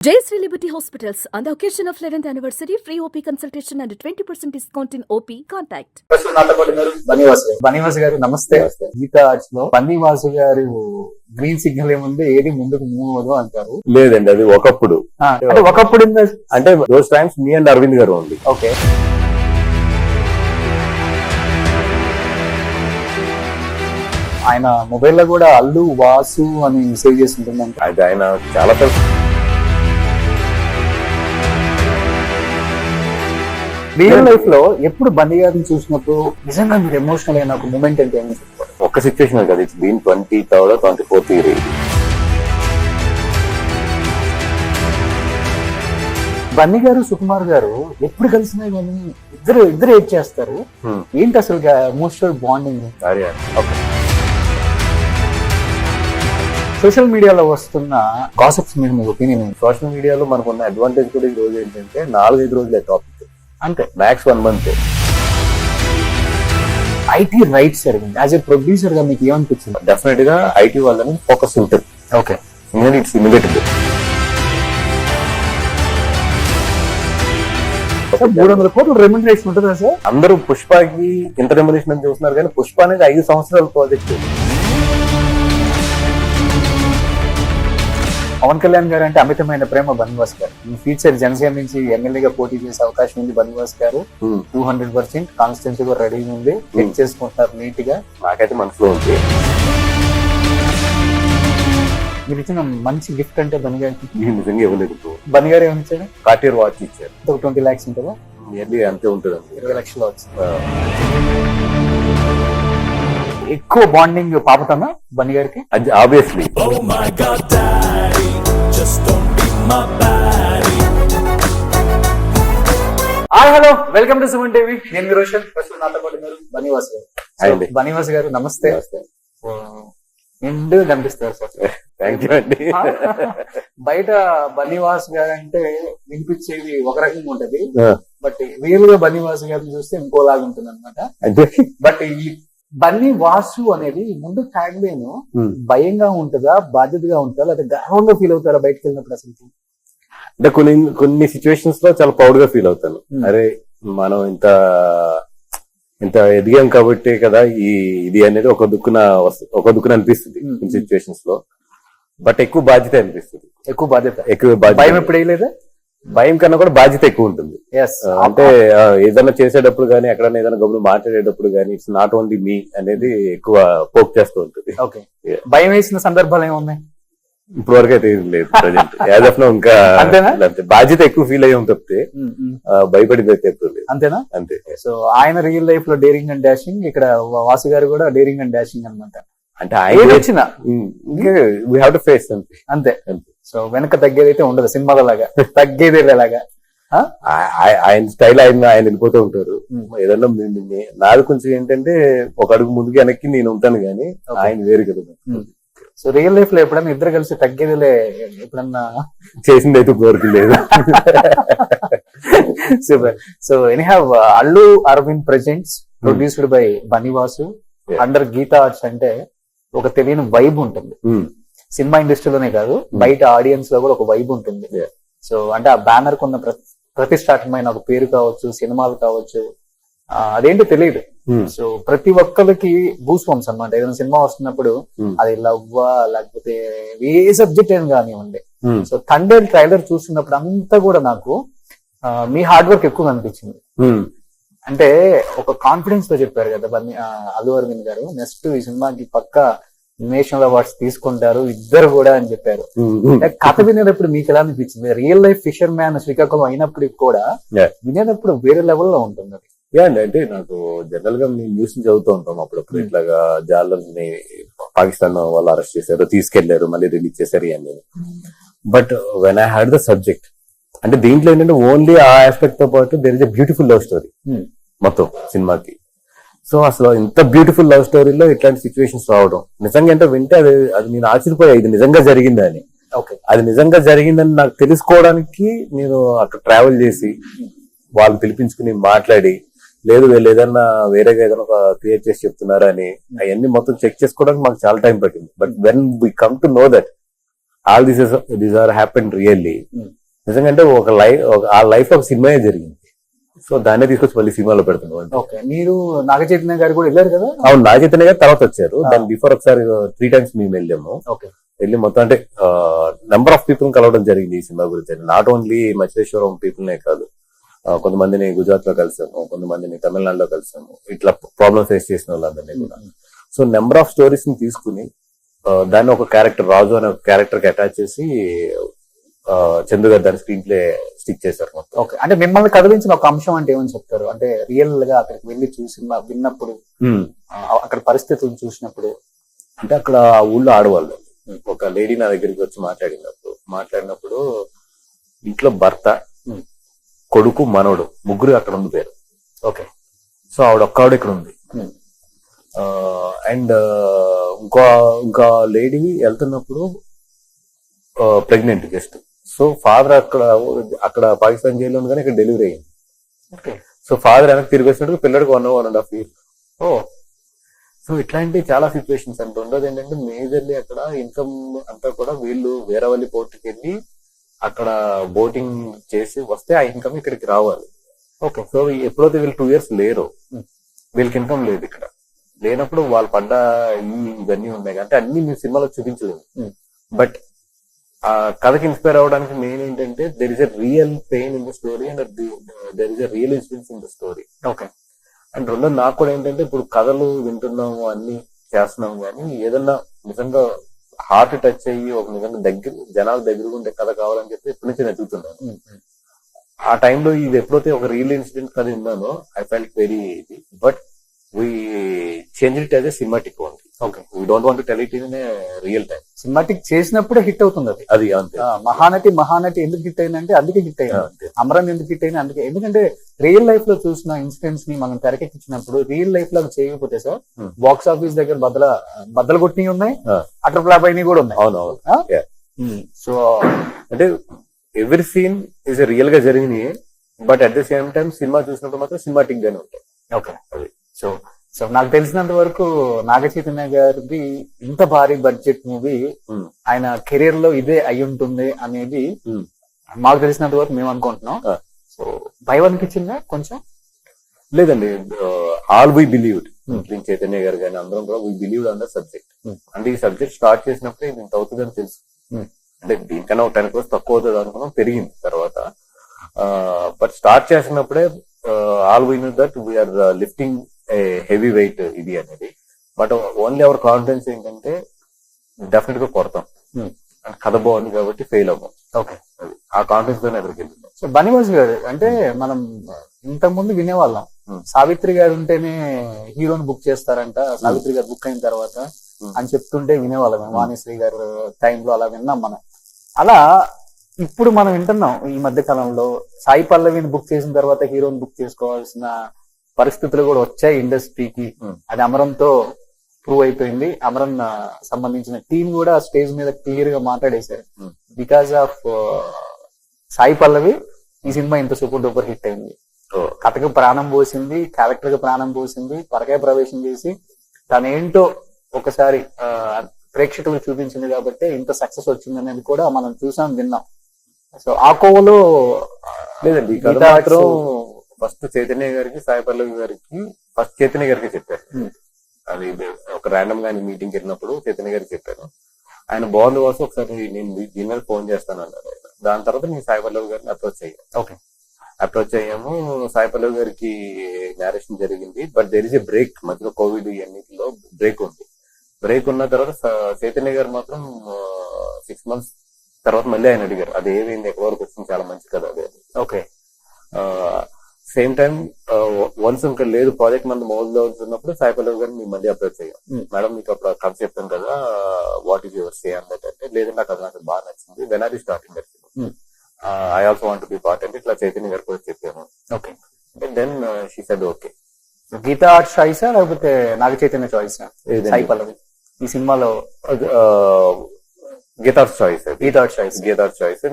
Jayashree Liberty Hospitals, on the occasion of 11th anniversary, free OP consultation and 20% discount in OP. Contact. Bunny Vasu గారు నమస్తే. Gita arts లో బన్నీవాసు గారు green signal ఏముంది, ఏది ముందుకు మూవ్ అవ్వదు అంటారు. లేదండి, అది ఒకప్పుడు. అంటే ఒకప్పుడు అంటే those times me and Aravind garu ఉంది. ఓకే, ఆయన మొబైల్ లో కూడా అల్లు వాసు అని సేవ్ చేసి ఉంటుందంట. అది ఆయన చాలా రియల్ లైఫ్ లో ఎప్పుడు బన్నీ గారిని చూసినప్పుడు నిజంగా మీరు ఎమోషనల్ అయిన ఒక మూమెంట్ అంటే ఏమని చెప్పుకోవాలి? ఒక్క సిచ్యువేషన్ కదా, it's been 23rd or 24th year. Bunny garu Sukumar గారు ఎప్పుడు కలిసినా కానీ ఇద్దరు ఏడ్ చేస్తారు. ఏంటి అసలు ఎమోషనల్ బాండింగ్? సోషల్ మీడియాలో వస్తున్న గాసిప్స్ మీద మీ ఒపీనియన్? సోషల్ మీడియాలో మనకున్న అడ్వాంటేజ్ కూడా ఈ రోజు ఏంటంటే 4-5 రోజులే టాపిక్, అంటే మ్యాక్స్ 1 month. ఐటీ రైట్స్ జరిగింది. యాజ్ ఎ ప్రొడ్యూసర్ గా మీకు ఏమనిపించింది? డెఫినెట్ గా ఐటీ వాళ్ళని ఫోకస్ ఉంటుంది. Okay, it's immediate. 300 కోట్ల రెమ్యునరేషన్ ఉంటుందా సార్? అందరూ పుష్పకి ఇంత రెమ్యునరేషన్ అని చూస్తున్నారు, కానీ పుష్ప అనేది 5 సంవత్సరాల ప్రాజెక్ట్. పవన్ కళ్యాణ్ గారు అంటే అమితమైన ప్రేమ బన్నీవాస్ గారు. ఈ ఫ్యూచర్ జనసేన నుంచి ఎమ్మెల్యేగా పోటీ చేసే అవకాశం ఉంది బన్నీవాస్ గారు. 200% కాన్స్టిట్యూన్సీ కూడా రెడీ ఉంది, చెక్ చేసుకుంటారు నీట్ గా. నాకైతే మనసులో ఉంది. మీరు ఇచ్చిన మంచి గిఫ్ట్ అంటే బన్నీ గారికి నిజంగా ఇవ్వలేదు. బన్నీ గారు ఏమి ఇచ్చారు? కార్టియర్ వాచ్ ఇచ్చారు. 20 lakhs ఉంటుందా? నియర్లీ అంతే ఉంటుంది. 20 లక్షలు వచ్చింది. ఎక్కువ బాండింగ్ పాపతోనా బన్నీ గారికి? అది obviously. Hello, welcome to Suman TV. నేను మీ రోషన్. నాతో పాటు బన్నీవాస్ గారు. బన్నీవాస్ గారు నమస్తే. నిండు కనిపిస్తారు సార్. థ్యాంక్ యూ అండి. బయట బన్నీవాస్ గారు అంటే వినిపించేది ఒక రకంగా ఉంటది, బట్ రియల్ గా బన్నీవాస్ గారిని చూస్తే ఇంకోలాగా ఉంటుంది అనమాట. బట్ ఈ బన్నీ వాసు అనేది ముందు ట్యాగ్ లైన్ భయంగా ఉంటుందా, బాధ్యతగా ఉంటుందా, లేదా గర్వంగా ఫీల్ అవుతారా బయటకు వెళ్ళినప్పుడు? అసలు అంటే కొన్ని సిచ్యువేషన్స్ లో చాలా ప్రౌడ్ గా ఫీల్ అవుతాను. అరే మనం ఇంత ఎదిగాం కాబట్టి కదా ఇది అనేది ఒక దుక్కున అనిపిస్తుంది కొన్ని సిచ్యువేషన్స్ లో. బట్ ఎక్కువ బాధ్యత అనిపిస్తుంది. ఎక్కువ బాధ్యత. భయం ఎప్పుడు వేయలేదా? భయం కన్నా కూడా బాధ్యత ఎక్కువ ఉంటుంది. అంటే ఏదైనా చేసేటప్పుడు కానీ, ఎక్కడైనా ఏదైనా గబులు మాట్లాడేటప్పుడు కానీ, ఇట్స్ నాట్ ఓన్లీ మీ అనేది ఎక్కువ పోక్ చేస్తూ ఉంటుంది. ఓకే, భయం వేసిన సందర్భాలు ఏమున్నాయి? ఇప్పుడు వరకు అయితే లేదు ప్రజెంట్. యాజ్ ఆఫ్ నో ఇంకా బాధ్యత ఎక్కువ ఫీల్ అయ్యాం తప్పితే భయపడింది అయితే ఎప్పుడు లేదు. అంతేనా? అంతే. సో ఆయన రియల్ లైఫ్ లో డేరింగ్ అండ్ డాషింగ్, ఇక్కడ వాసు గారు కూడా డేరింగ్ అండ్ డాషింగ్ అనమాట. అంటే ఆయన వచ్చిన వీ హావ్ టు ఫేస్ అంతే. సో వెనక తగ్గేదైతే ఉండదు సినిమాల లాగా, తగ్గేదే లాగా. ఆయన స్టైల్ ఆయన వెళ్ళిపోతూ ఉంటారు. ఏదన్నా నాది కొంచెం ఏంటంటే ఒక అడుగు ముందుకు వెనక్కి నేను ఉంటాను, కానీ ఆయన వేరు కదా. సో రియల్ లైఫ్ లో ఎప్పుడన్నా ఇద్దరు కలిసి తగ్గేదిలే ఎప్పుడన్నా చేసింది అయితే కోరిక లేదు. Super. So anyhow Allu Aravind presents produced by Bunny Vasu under Geetha Arts అంటే ఒక తెలియని వైబ్ ఉంటుంది. సినిమా ఇండస్ట్రీలోనే కాదు, బయట ఆడియన్స్ లో కూడా ఒక వైబ్ ఉంటుంది. సో అంటే ఆ బ్యానర్ కొన్న ప్రతిష్టాత్మకమైన ఒక పేరు కావచ్చు, సినిమాలు కావచ్చు, అదేంటో తెలియదు. సో ప్రతి ఒక్కరికి గూస్ బంప్స్ అన్నమాట. ఏదైనా సినిమా వస్తున్నప్పుడు అది లవ్వా లేకపోతే ఏ సబ్జెక్ట్ అయినా కానివ్వండి. సో థండర్ ట్రైలర్ చూస్తున్నప్పుడు అంతా కూడా నాకు మీ హార్డ్ వర్క్ ఎక్కువ అనిపించింది. అంటే ఒక కాన్ఫిడెన్స్ తో చెప్పారు కదా అల్లు అరవింద్ గారు, నెక్స్ట్ ఈ సినిమాకి పక్కా నేషనల్ అవార్డ్స్ తీసుకుంటారు ఇద్దరు కూడా అని చెప్పారు. కథ వినేటప్పుడు మీకు ఎలా అనిపించింది? Real life fissure man Srikakulam అయినప్పటికి కూడా వినేటప్పుడు వేరే లెవెల్లో ఉంటుంది. అంటే నాకు జనరల్ గా మేము న్యూస్ చదువుతూ ఉంటాం అప్పుడప్పుడు, ఇట్లాగా జాలర్ని పాకిస్తాన్ వాళ్ళు అరెస్ట్ చేశారు, తీసుకెళ్లారు, మళ్ళీ రిలీజ్ చేశారు ఇవన్నీ. But when I had the subject, అంటే దీంట్లో ఏంటంటే ఓన్లీ ఆ ఆస్పెక్ట్ తో పాటు there is a beautiful love story మొత్తం సినిమాకి. సో అసలు ఇంత బ్యూటిఫుల్ లవ్ స్టోరీలో ఇట్లాంటి సిచ్యువేషన్స్ రావడం నిజంగా అంటే వింటే అది నేను ఆశ్చర్యపోయా, ఇది నిజంగా జరిగిందని. అది నిజంగా జరిగిందని నాకు తెలుసుకోవడానికి నేను అక్కడ ట్రావెల్ చేసి వాళ్ళు పిలిపించుకుని మాట్లాడి, లేదు వీళ్ళు ఏదన్నా వేరేగా ఏదైనా క్రియేట్ చేసి చెప్తున్నారా అని అవన్నీ మొత్తం చెక్ చేసుకోవడానికి మాకు చాలా టైం పట్టింది. But when we come to know that all these are happen really. నిజంగా ఆ లైఫ్ ఒక సినిమా జరిగింది. సో దాన్నే తీసుకొచ్చి మళ్ళీ సినిమాలో పెడుతున్నాం. ఓకే, మీరు నాగ చైతన్య గారు కూడా వెళ్ళారు కదా? అవును, నాగ చైతన్య గారు తర్వాత వచ్చారు. దాని బిఫోర్ ఒకసారి 3 times మేము వెళ్ళాము. ఓకే, వెళ్ళి మొత్తం అంటే నెంబర్ ఆఫ్ పీపుల్ కలవడం జరిగింది ఈ సినిమా గురించి. నాట్ ఓన్లీ మచిలేశ్వరం పీపుల్నే కాదు, కొంతమందిని గుజరాత్ లో కలిసాము, కొంతమందిని తమిళనాడులో కలిసాము, ఇట్లా ప్రాబ్లమ్ ఫేస్ చేసిన వాళ్ళందరినీ కూడా. సో నెంబర్ ఆఫ్ స్టోరీస్ ని తీసుకుని దాన్ని ఒక క్యారెక్టర్, రాజు అనే ఒక క్యారెక్టర్ కి అటాచ్ చేసి చందు గారు దాని స్క్రీన్ ప్లే స్టిక్ చేశారు మొత్తం. ఓకే, అంటే మిమ్మల్ని కదిలించిన ఒక అంశం అంటే ఏమని చెప్తారు? అంటే రియల్ గా అక్కడికి వెళ్ళి విన్నప్పుడు, అక్కడ పరిస్థితులను చూసినప్పుడు. అంటే అక్కడ ఆ ఊళ్ళో ఆడవాళ్ళు, ఒక లేడీ నా దగ్గరికి వచ్చి మాట్లాడినప్పుడు ఇంట్లో భర్త, కొడుకు, మనవడు, ముగ్గురు అక్కడ ఉంది పేరు. ఓకే, సో ఆవిడ ఇక్కడ ఉంది. అండ్ ఇంకా లేడీ వెళ్తున్నప్పుడు ప్రెగ్నెంట్ జస్ట్. సో ఫాదర్ అక్కడ పాకిస్తాన్ జైల్లో ఉంది కానీ ఇక్కడ డెలివరీ అయింది. సో ఫాదర్ వెనక్కి తిరిగి వచ్చినట్టు పిల్లడికి 1.5 years. సో ఇట్లాంటి చాలా సిచ్యువేషన్స్ అంటే ఉండదు. ఏంటంటే మేజర్లీ అక్కడ ఇన్కమ్ అంతా కూడా వీళ్ళు వేరవల్లి పోర్టుకి వెళ్ళి అక్కడ బోటింగ్ చేసి వస్తే ఆ ఇన్కమ్ ఇక్కడికి రావాలి. ఓకే, సో ఎప్పుడైతే వీళ్ళు 2 years లేరు, వీళ్ళకి ఇన్కమ్ లేదు, ఇక్కడ లేనప్పుడు వాళ్ళు పడ్డ ఇవన్నీ ఉన్నాయి. అంటే అన్ని మేము సినిమాలో చూపించలేదు. బట్ ఆ కథకి ఇన్స్పైర్ అవడానికి మెయిన్ ఏంటంటే there is a real pain in the story and there is a real incidence in the story. Okay, and రెండోది నాకు కూడా ఏంటంటే ఇప్పుడు కథలు వింటున్నాము, అన్ని చేస్తున్నాము, కానీ ఏదన్నా నిజంగా హార్ట్ టచ్ అయ్యి ఒక నిజంగా జనాల దగ్గర ఉండే కథ కావాలని చెప్పి ఎప్పటి నుంచి ఎదుగుతున్నాను. ఆ టైంలో ఇది ఎప్పుడైతే ఒక రియల్ ఇన్సిడెంట్ కథ విన్నానో I felt very easy. But we changed it as a cinematic only. Okay, we don't want to tell it in a real time. Cinematic చేసినప్పుడే హిట్ అవుతుంది అది అంతే. మహానటి ఎందుకు హిట్ అయిందంటే అందుకే హిట్ అయింది. అమరన్ ఎందుకు హిట్ అయింది అందుకే. ఎందుకంటే రియల్ లైఫ్ లో చూసిన ఇన్సిడెంట్స్ ని మనం తెరకెక్కించినప్పుడు రియల్ లైఫ్ లో చేయకపోతే సార్ బాక్స్ ఆఫీస్ దగ్గర బద్దలు కొట్టినవి ఉన్నాయి, అటర్ ఫ్లాప్ అయినవి కూడా ఉన్నాయి. అవునవును. సో అంటే ఎవ్రీ సీన్ ఇస్ రియల్ గా జరిగినాయి, but at the same time cinema చూసినప్పుడు మాత్రం సినిమాటిక్ గానే ఉంటాయి. ఓకే, సో నాకు తెలిసినంత వరకు నాగ చైతన్య గారిది ఇంత భారీ బడ్జెట్ మూవీ ఆయన కెరీర్ లో ఇదే అయి ఉంటుంది అనేది మాకు తెలిసినంత వరకు మేము అనుకుంటున్నాం. సో భయం అనిపించిందా కొంచెం? లేదండి, ఆల్ వీ బిలీవ్డ్, చైతన్య గారు కానీ అందరం కూడా we believed on the subject. అంటే ఈ సబ్జెక్ట్ స్టార్ట్ చేసినప్పుడే ఇది ఇంత అవుతుందని తెలుసు. అంటే దీనికన్నా ఒక 10 crores తక్కువ అవుతుంది అనుకున్నాం, పెరిగింది తర్వాత. బట్ స్టార్ట్ చేసినప్పుడే all we know that we are lifting heavy weight ఇది అనేది. బట్ ఓన్లీ అవర్ కాన్ఫిడెన్స్ ఏంటంటే డెఫినెట్ గా కొడతాం, కథ బాగుంది కాబట్టి ఫెయిల్ అవ్వం. ఓకే, ఆ కాన్ఫిడెన్స్ తోనే ఎదురుకి వెళ్తున్నాం. సో బనివాస్ గారు అంటే మనం ఇంతకు ముందు వినేవాళ్ళం, సావిత్రి గారు ఉంటేనే హీరోని బుక్ చేస్తారంట, సావిత్రి గారు బుక్ అయిన తర్వాత అని చెప్తుంటే వినేవాళ్ళం. వాణిశ్రీ గారు టైంలో అలా విన్నాం మనం. అలా ఇప్పుడు మనం వింటున్నాం ఈ మధ్య కాలంలో సాయి పల్లవిని బుక్ చేసిన తర్వాత హీరోని బుక్ చేసుకోవాల్సిన పరిస్థితులు కూడా వచ్చాయి ఇండస్ట్రీకి. అది అమరంతో ప్రూవ్ అయిపోయింది. అమరన్ సంబంధించిన టీం కూడా స్టేజ్ మీద క్లియర్ గా మాట్లాడేశారు. బికాస్ ఆఫ్ సాయి పల్లవి ఈ సినిమా ఇంత సూపర్ డూపర్ హిట్ అయింది. కథకు ప్రాణం పోసింది, క్యారెక్టర్ కి ప్రాణం పోసింది, పరకాయ ప్రవేశం చేసి తనేంటో ఒకసారి ప్రేక్షకులు చూపించింది కాబట్టి ఇంత సక్సెస్ వచ్చింది అనేది కూడా మనం చూసాం, విన్నాం. సో ఆ కోవలో లేదండి, మాత్రం ఫస్ట్ చైతన్య గారికి, సాయి పల్లవి గారికి, ఫస్ట్ చైతన్య గారికి చెప్పారు. అది ఒక ర్యాండమ్ గా మీటింగ్ వెళ్ళినప్పుడు చైతన్య గారికి చెప్పాను. ఆయన బాగుంది కోసం ఒకసారి నేను దీని మీద ఫోన్ చేస్తాను అన్నారు. దాని తర్వాత నేను సాయి పల్లవి గారిని అప్రోచ్ అయ్యాను. ఓకే, అప్రోచ్ అయ్యాము. సాయి పల్లవి గారికి నేరేషన్ జరిగింది. But there is a break, మధ్యలో కోవిడ్ ఇవన్నిటిలో బ్రేక్ ఉంది. బ్రేక్ ఉన్న తర్వాత చైతన్య గారు మాత్రం 6 months తర్వాత మళ్ళీ ఆయన అడిగారు, అది ఏమైంది, ఎక్కడి వరకు వచ్చింది, చాలా మంచి కదా అదే. ఓకే, సేమ్ టైం వన్స్ ఇంకా లేదు ప్రాజెక్ట్ మన మౌల్లో ఉన్నప్పుడు సాయి పల్లవి గారిని మేము మళ్ళీ అప్రోచ్ అయ్యాం. మేడం మీకు అప్పుడు కథ చెప్పాను కదా, వాట్ ఈస్ యువర్ సే అంటే, లేదంటే నాకు అది నాకు బాగా నచ్చింది, when are you starting that film, I also want to be part అంటే ఇట్లా చైతన్య గారు కూడా చెప్పాను. Okay, then she said okay. Geetha art చాయిసా లేకపోతే నాగ చైతన్య చాయిసా సాయి పల్లవి ఈ సినిమాలో? గీతార్ చాయిస్. గీతార్ చాయిస్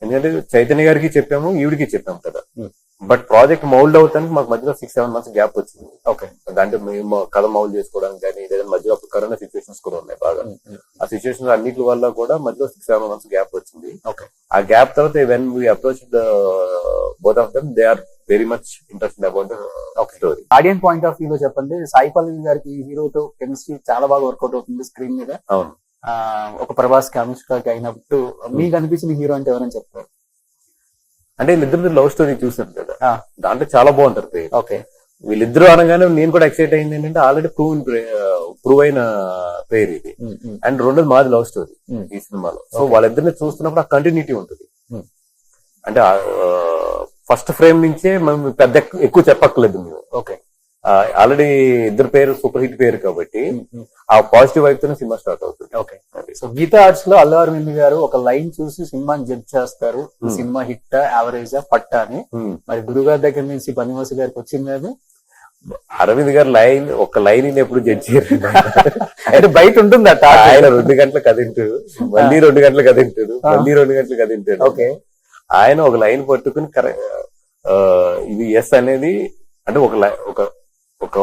ఎందుకంటే చైతన్య గారికి చెప్పాము, ఈవిడికి చెప్పాము కదా. బట్ ప్రాజెక్ట్ మౌల్డ్ అవుతానికి మాకు మధ్యలో 6-7 months గ్యాప్ వచ్చింది. ఓకే, దాంట్లో మేము కథ మౌల్డ్ చేసుకోవడానికి కానీ, లేదా మధ్యలో కరోనా సిచ్యువేషన్స్ కూడా ఉన్నాయి బాగా. ఆ సిచ్యువేషన్స్ అన్నిటి వల్ల కూడా మధ్యలో 6-7 months గ్యాప్ వచ్చింది. ఆ గ్యాప్ తర్వాత when we approach both of them they are very much interested about story. Audience point of view లో చెప్పండి, సాయి పల్లవి గారికి ఈ హీరోతో కెమిస్ట్రీ చాలా బాగా వర్కౌట్ అవుతుంది స్క్రీన్ మీద. అవును, ఒక ప్రభాస్ కి అనుష్కకి అయినట్టు మీకు అనిపించిన హీరో అంటే ఎవరైనా చెప్తారు? అంటే వీళ్ళిద్దరు లవ్ స్టోరీ చూసాను కదా, దాంట్లో చాలా బాగుంటారు పేరు. ఓకే, వీళ్ళిద్దరు అనగానే నేను కూడా ఎక్సైట్ అయింది ఏంటంటే ఆల్రెడీ ప్రూవ్ అయిన పేరు ఇది. అండ్ రెండోది మాది లవ్ స్టోరీ ఈ సినిమాలో. సో వాళ్ళిద్దరిని చూస్తున్నప్పుడు ఆ కంటిన్యూటీ ఉంటుంది. అంటే ఫస్ట్ ఫ్రేమ్ నుంచే మనం పెద్ద ఎక్కువ చెప్పక్కర్లేదు మీరు. ఓకే, ఆల్రెడీ ఇద్దరు పేరు సూపర్ హిట్ పేరు కాబట్టి ఆ పాజిటివ్ వైపు తోనే సినిమా స్టార్ట్ అవుతుంది. ఓకే. సో గీతా ఆర్ట్స్ లో అల్లు అరవింద్ గారు ఒక లైన్ చూసి సినిమాని జడ్జ్ చేస్తారు, సినిమా హిట్ యావరేజ్ పట్టా అని. మరి గురుగారి దగ్గర నుంచి బనివాసు గారికి వచ్చింది అది. అరవింద్ గారు ఒక లైన్ ఎప్పుడు జడ్జ్ చేయరు. అంటే బయట ఉంటుంది అట. ఆయన 2 గంటలకు కదింటాడు, మళ్ళీ 2 గంటలకు కదింటాడు, మళ్ళీ 2 గంటలకు కదింటాడు. ఓకే, ఆయన ఒక లైన్ పట్టుకుని ఇది ఎస్ అనేది అంటే ఒక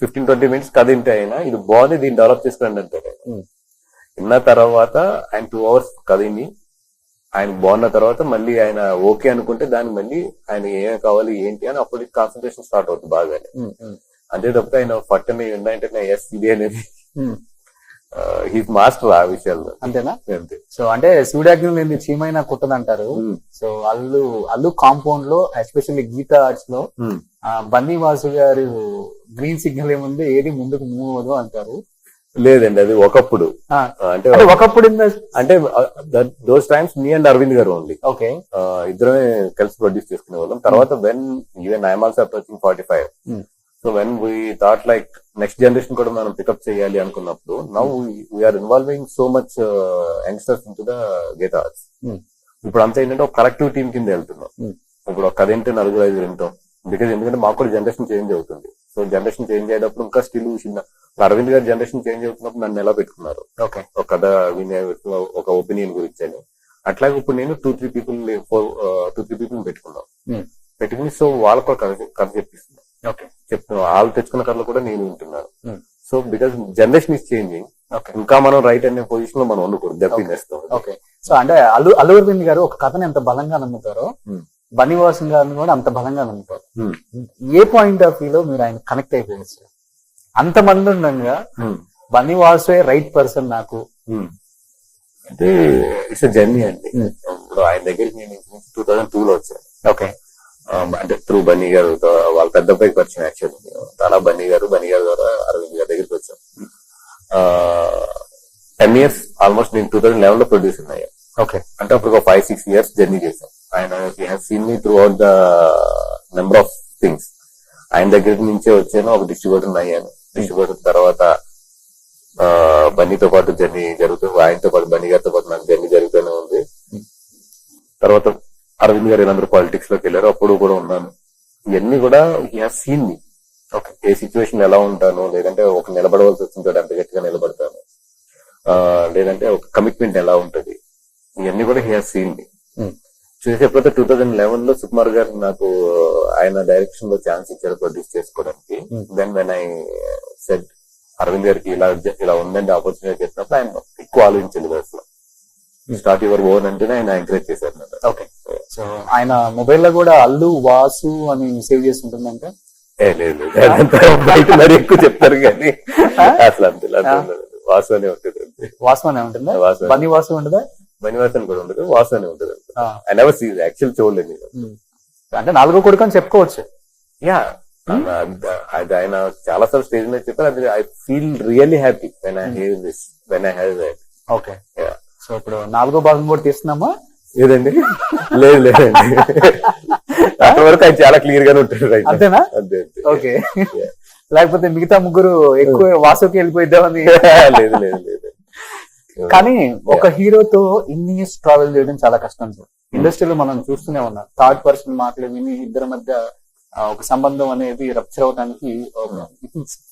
15-20 minutes కదింటే ఆయన ఇది బాగుంది దీన్ని డెవలప్ చేసుకోండి అంటాడు. విన్న తర్వాత ఆయన 2 hours కదిని ఆయన బాగున్న తర్వాత మళ్ళీ ఆయన ఓకే అనుకుంటే దాన్ని మళ్ళీ ఆయన ఏం కావాలి ఏంటి అని అప్పటికి కాన్సన్ట్రేషన్ స్టార్ట్ అవుతుంది బాగానే. అంతే తప్పితే ఆయన పట్టని ఏంటంటే ఎస్ ఇది అనేది హీస్ మాస్టర్ ఆ విషయాల్లో. అంతేనా? అంతే. సో అంటే సూర్యాగ్ని లేని చీమైనా కుట్టదంటారు. సో అల్లు కాంపౌండ్ లో ఎస్పెషల్లీ గీతా ఆర్ట్స్ లో బన్నీవాసు గారు గ్రీన్ సిగ్నల్ ఏముంది ఏది ముందుకు మూవ్ అవ్వదు అంటారు. లేదండి, అది ఒకప్పుడు. అంటే ఒకప్పుడు అంటే those times me and Aravind garu only. Okay, ఇద్దరమే కలిసి ప్రొడ్యూస్ చేసుకునే వాళ్ళం. తర్వాత when even I'm also approaching 45. So when we thought like next generation కూడా మనం పికప్ చేయాలి అనుకున్నప్పుడు now we are involving so much youngsters into the Geetha Arts. ఇప్పుడు అంతా ఏంటంటే ఒక కలెక్టివ్ టీమ్ కింద వెళ్తున్నాం. ఇప్పుడు ఒక 10 నలుగురు 5 వింటాం. బికాజ్ ఎందుకంటే మాకు కూడా జనరేషన్ చేంజ్ అవుతుంది. సో జనరేషన్ చేంజ్ అయ్యేటప్పుడు ఇంకా స్టిల్ చిన్న అరవింద్ గారి జనరేషన్ చేంజ్ అవుతున్నప్పుడు నన్ను ఎలా పెట్టుకున్నారు ఒక కథ వినే ఒక ఒపీనియన్ గురించి అని. అట్లాగే ఇప్పుడు నేను 2-3 people పెట్టుకున్నాం. పెట్టుకుని సో వాళ్ళకు కథ చెప్పిస్తున్నాను. చెప్తున్నాను, వాళ్ళు తెచ్చుకున్న కథలు కూడా నేను వింటున్నాను. So because generation is changing. ఇంకా మనం రైట్ అనే పొజిషన్ లో మనం ఉండకూడదు, దెబ్బతినేస్తాం. ఓకే. సో అంటే అల్లు అరవింద్ గారు ఒక కథని ఎంత బలంగా నమ్ముతారో బనివాసం గారిని కూడా అంత బలంగా నమ్ముతారు. ఏ పాయింట్ ఆఫ్ వ్యూ లో మీరు ఆయన కనెక్ట్ అయిపోవచ్చు? అంతమంది ఉండగా బనివాసే రైట్ పర్సన్ నాకు అంటే ఇట్స్ జర్నీ అండి. ఇప్పుడు ఆయన దగ్గరికి నేను 2002 లో వచ్చాను. ఓకే, అంటే త్రూ బన్నీ గారు వాళ్ళ పెద్ద అబ్బాయికి పరిచయం యాక్చువల్లీ. అలా బన్నీ గారు ద్వారా అరవింద్ గారి దగ్గరికి వచ్చాం. 10 years ఆల్మోస్ట్ నేను 2011 లో ప్రొడ్యూస్ అయ్యా. ఓకే, అంటే అప్పుడు ఒక 5-6 years జర్నీ చేశాం. ఆయన seen me throughout the number of things. ఆయన దగ్గర నుంచే వచ్చాను, ఒక డిస్ట్రిబ్యూటర్ అయ్యాను. డిస్ట్రిబ్యూటర్ తర్వాత బన్నీతో పాటు జర్నీ జరుగుతుంది, ఆయనతో పాటు బన్నీ గారితో పాటు నాకు జర్నీ జరుగుతూనే ఉంది. తర్వాత అరవింద్ గారు వీళ్ళందరూ పాలిటిక్స్ లోకి వెళ్ళారు, అప్పుడు కూడా ఉన్నాను. ఇవన్నీ కూడా సీన్ మీ ఓకే ఏ సిచ్యువేషన్ ఎలా ఉంటాను, లేదంటే ఒక నిలబడవలసి వచ్చిన చోట ఎంత గట్టిగా నిలబడతాను, లేదంటే ఒక కమిట్మెంట్ ఎలా ఉంటది, ఇవన్నీ కూడా హీ హాస్ సీన్ మీ. చూసేపోతే 2011 లో సుకుమార్ గారు నాకు ఆయన డైరెక్షన్ లో ఛాన్స్ ఇచ్చారు ప్రొడ్యూస్ చేసుకోవడానికి. Then when I said Aravind గారికి ఇలా ఉందండి ఆపర్చునిటీ చేసినప్పుడు ఆయన ఎక్కువ ఆలోచించలేదు అసలు. స్టార్ట్ యువర్ ఓన్ అంటేనే ఆయన ఎంకరేజ్ చేశారు. ఓకే, సో ఆయన మొబైల్ లో కూడా అల్లు వాసు అని సేవ్ చేసి ఉంటుందంటే లేదు బయట మరి ఎక్కువ చెప్తారు కానీ అసలు అంతే వాసు అనే ఉంటుంది. వాసు అనే ఉంటుందా? బన్నీ వాసు ఉంటుందా? బనివాసన్ కూడా ఉండదు, వాసు అని ఉంటుంది. ఐ నెవర్ సీ యాక్చువల్ చూడలేదు. అంటే 4వ కొడుకు అని చెప్పుకోవచ్చు. యా, అది ఆయన చాలా సార్లు స్టేజ్ మీద చెప్పారు. అది I feel really happy when I here this, when I have that. Okay, so ఇప్పుడు 4వ భాగం కూడా తీస్తున్నామా? లేదండి, లేదండి అక్కడ వరకు ఆయన చాలా క్లియర్ గానే ఉంటారు. అంతేనా? అంతే. ఓకే, లేకపోతే మిగతా ముగ్గురు ఎక్కువ వాసుకి వెళ్ళిపోయిద్దామని? లేదు లేదు లేదు. కానీ ఒక హీరోతో ఇన్ని ఇయర్స్ ట్రావెల్ చేయడం చాలా కష్టం సార్. ఇండస్ట్రీలో మనం చూస్తూనే ఉన్నాం, థర్డ్ పర్సన్ మాటలు విని ఇద్దరి మధ్య ఒక సంబంధం అనేది రప్చర్ అవడానికి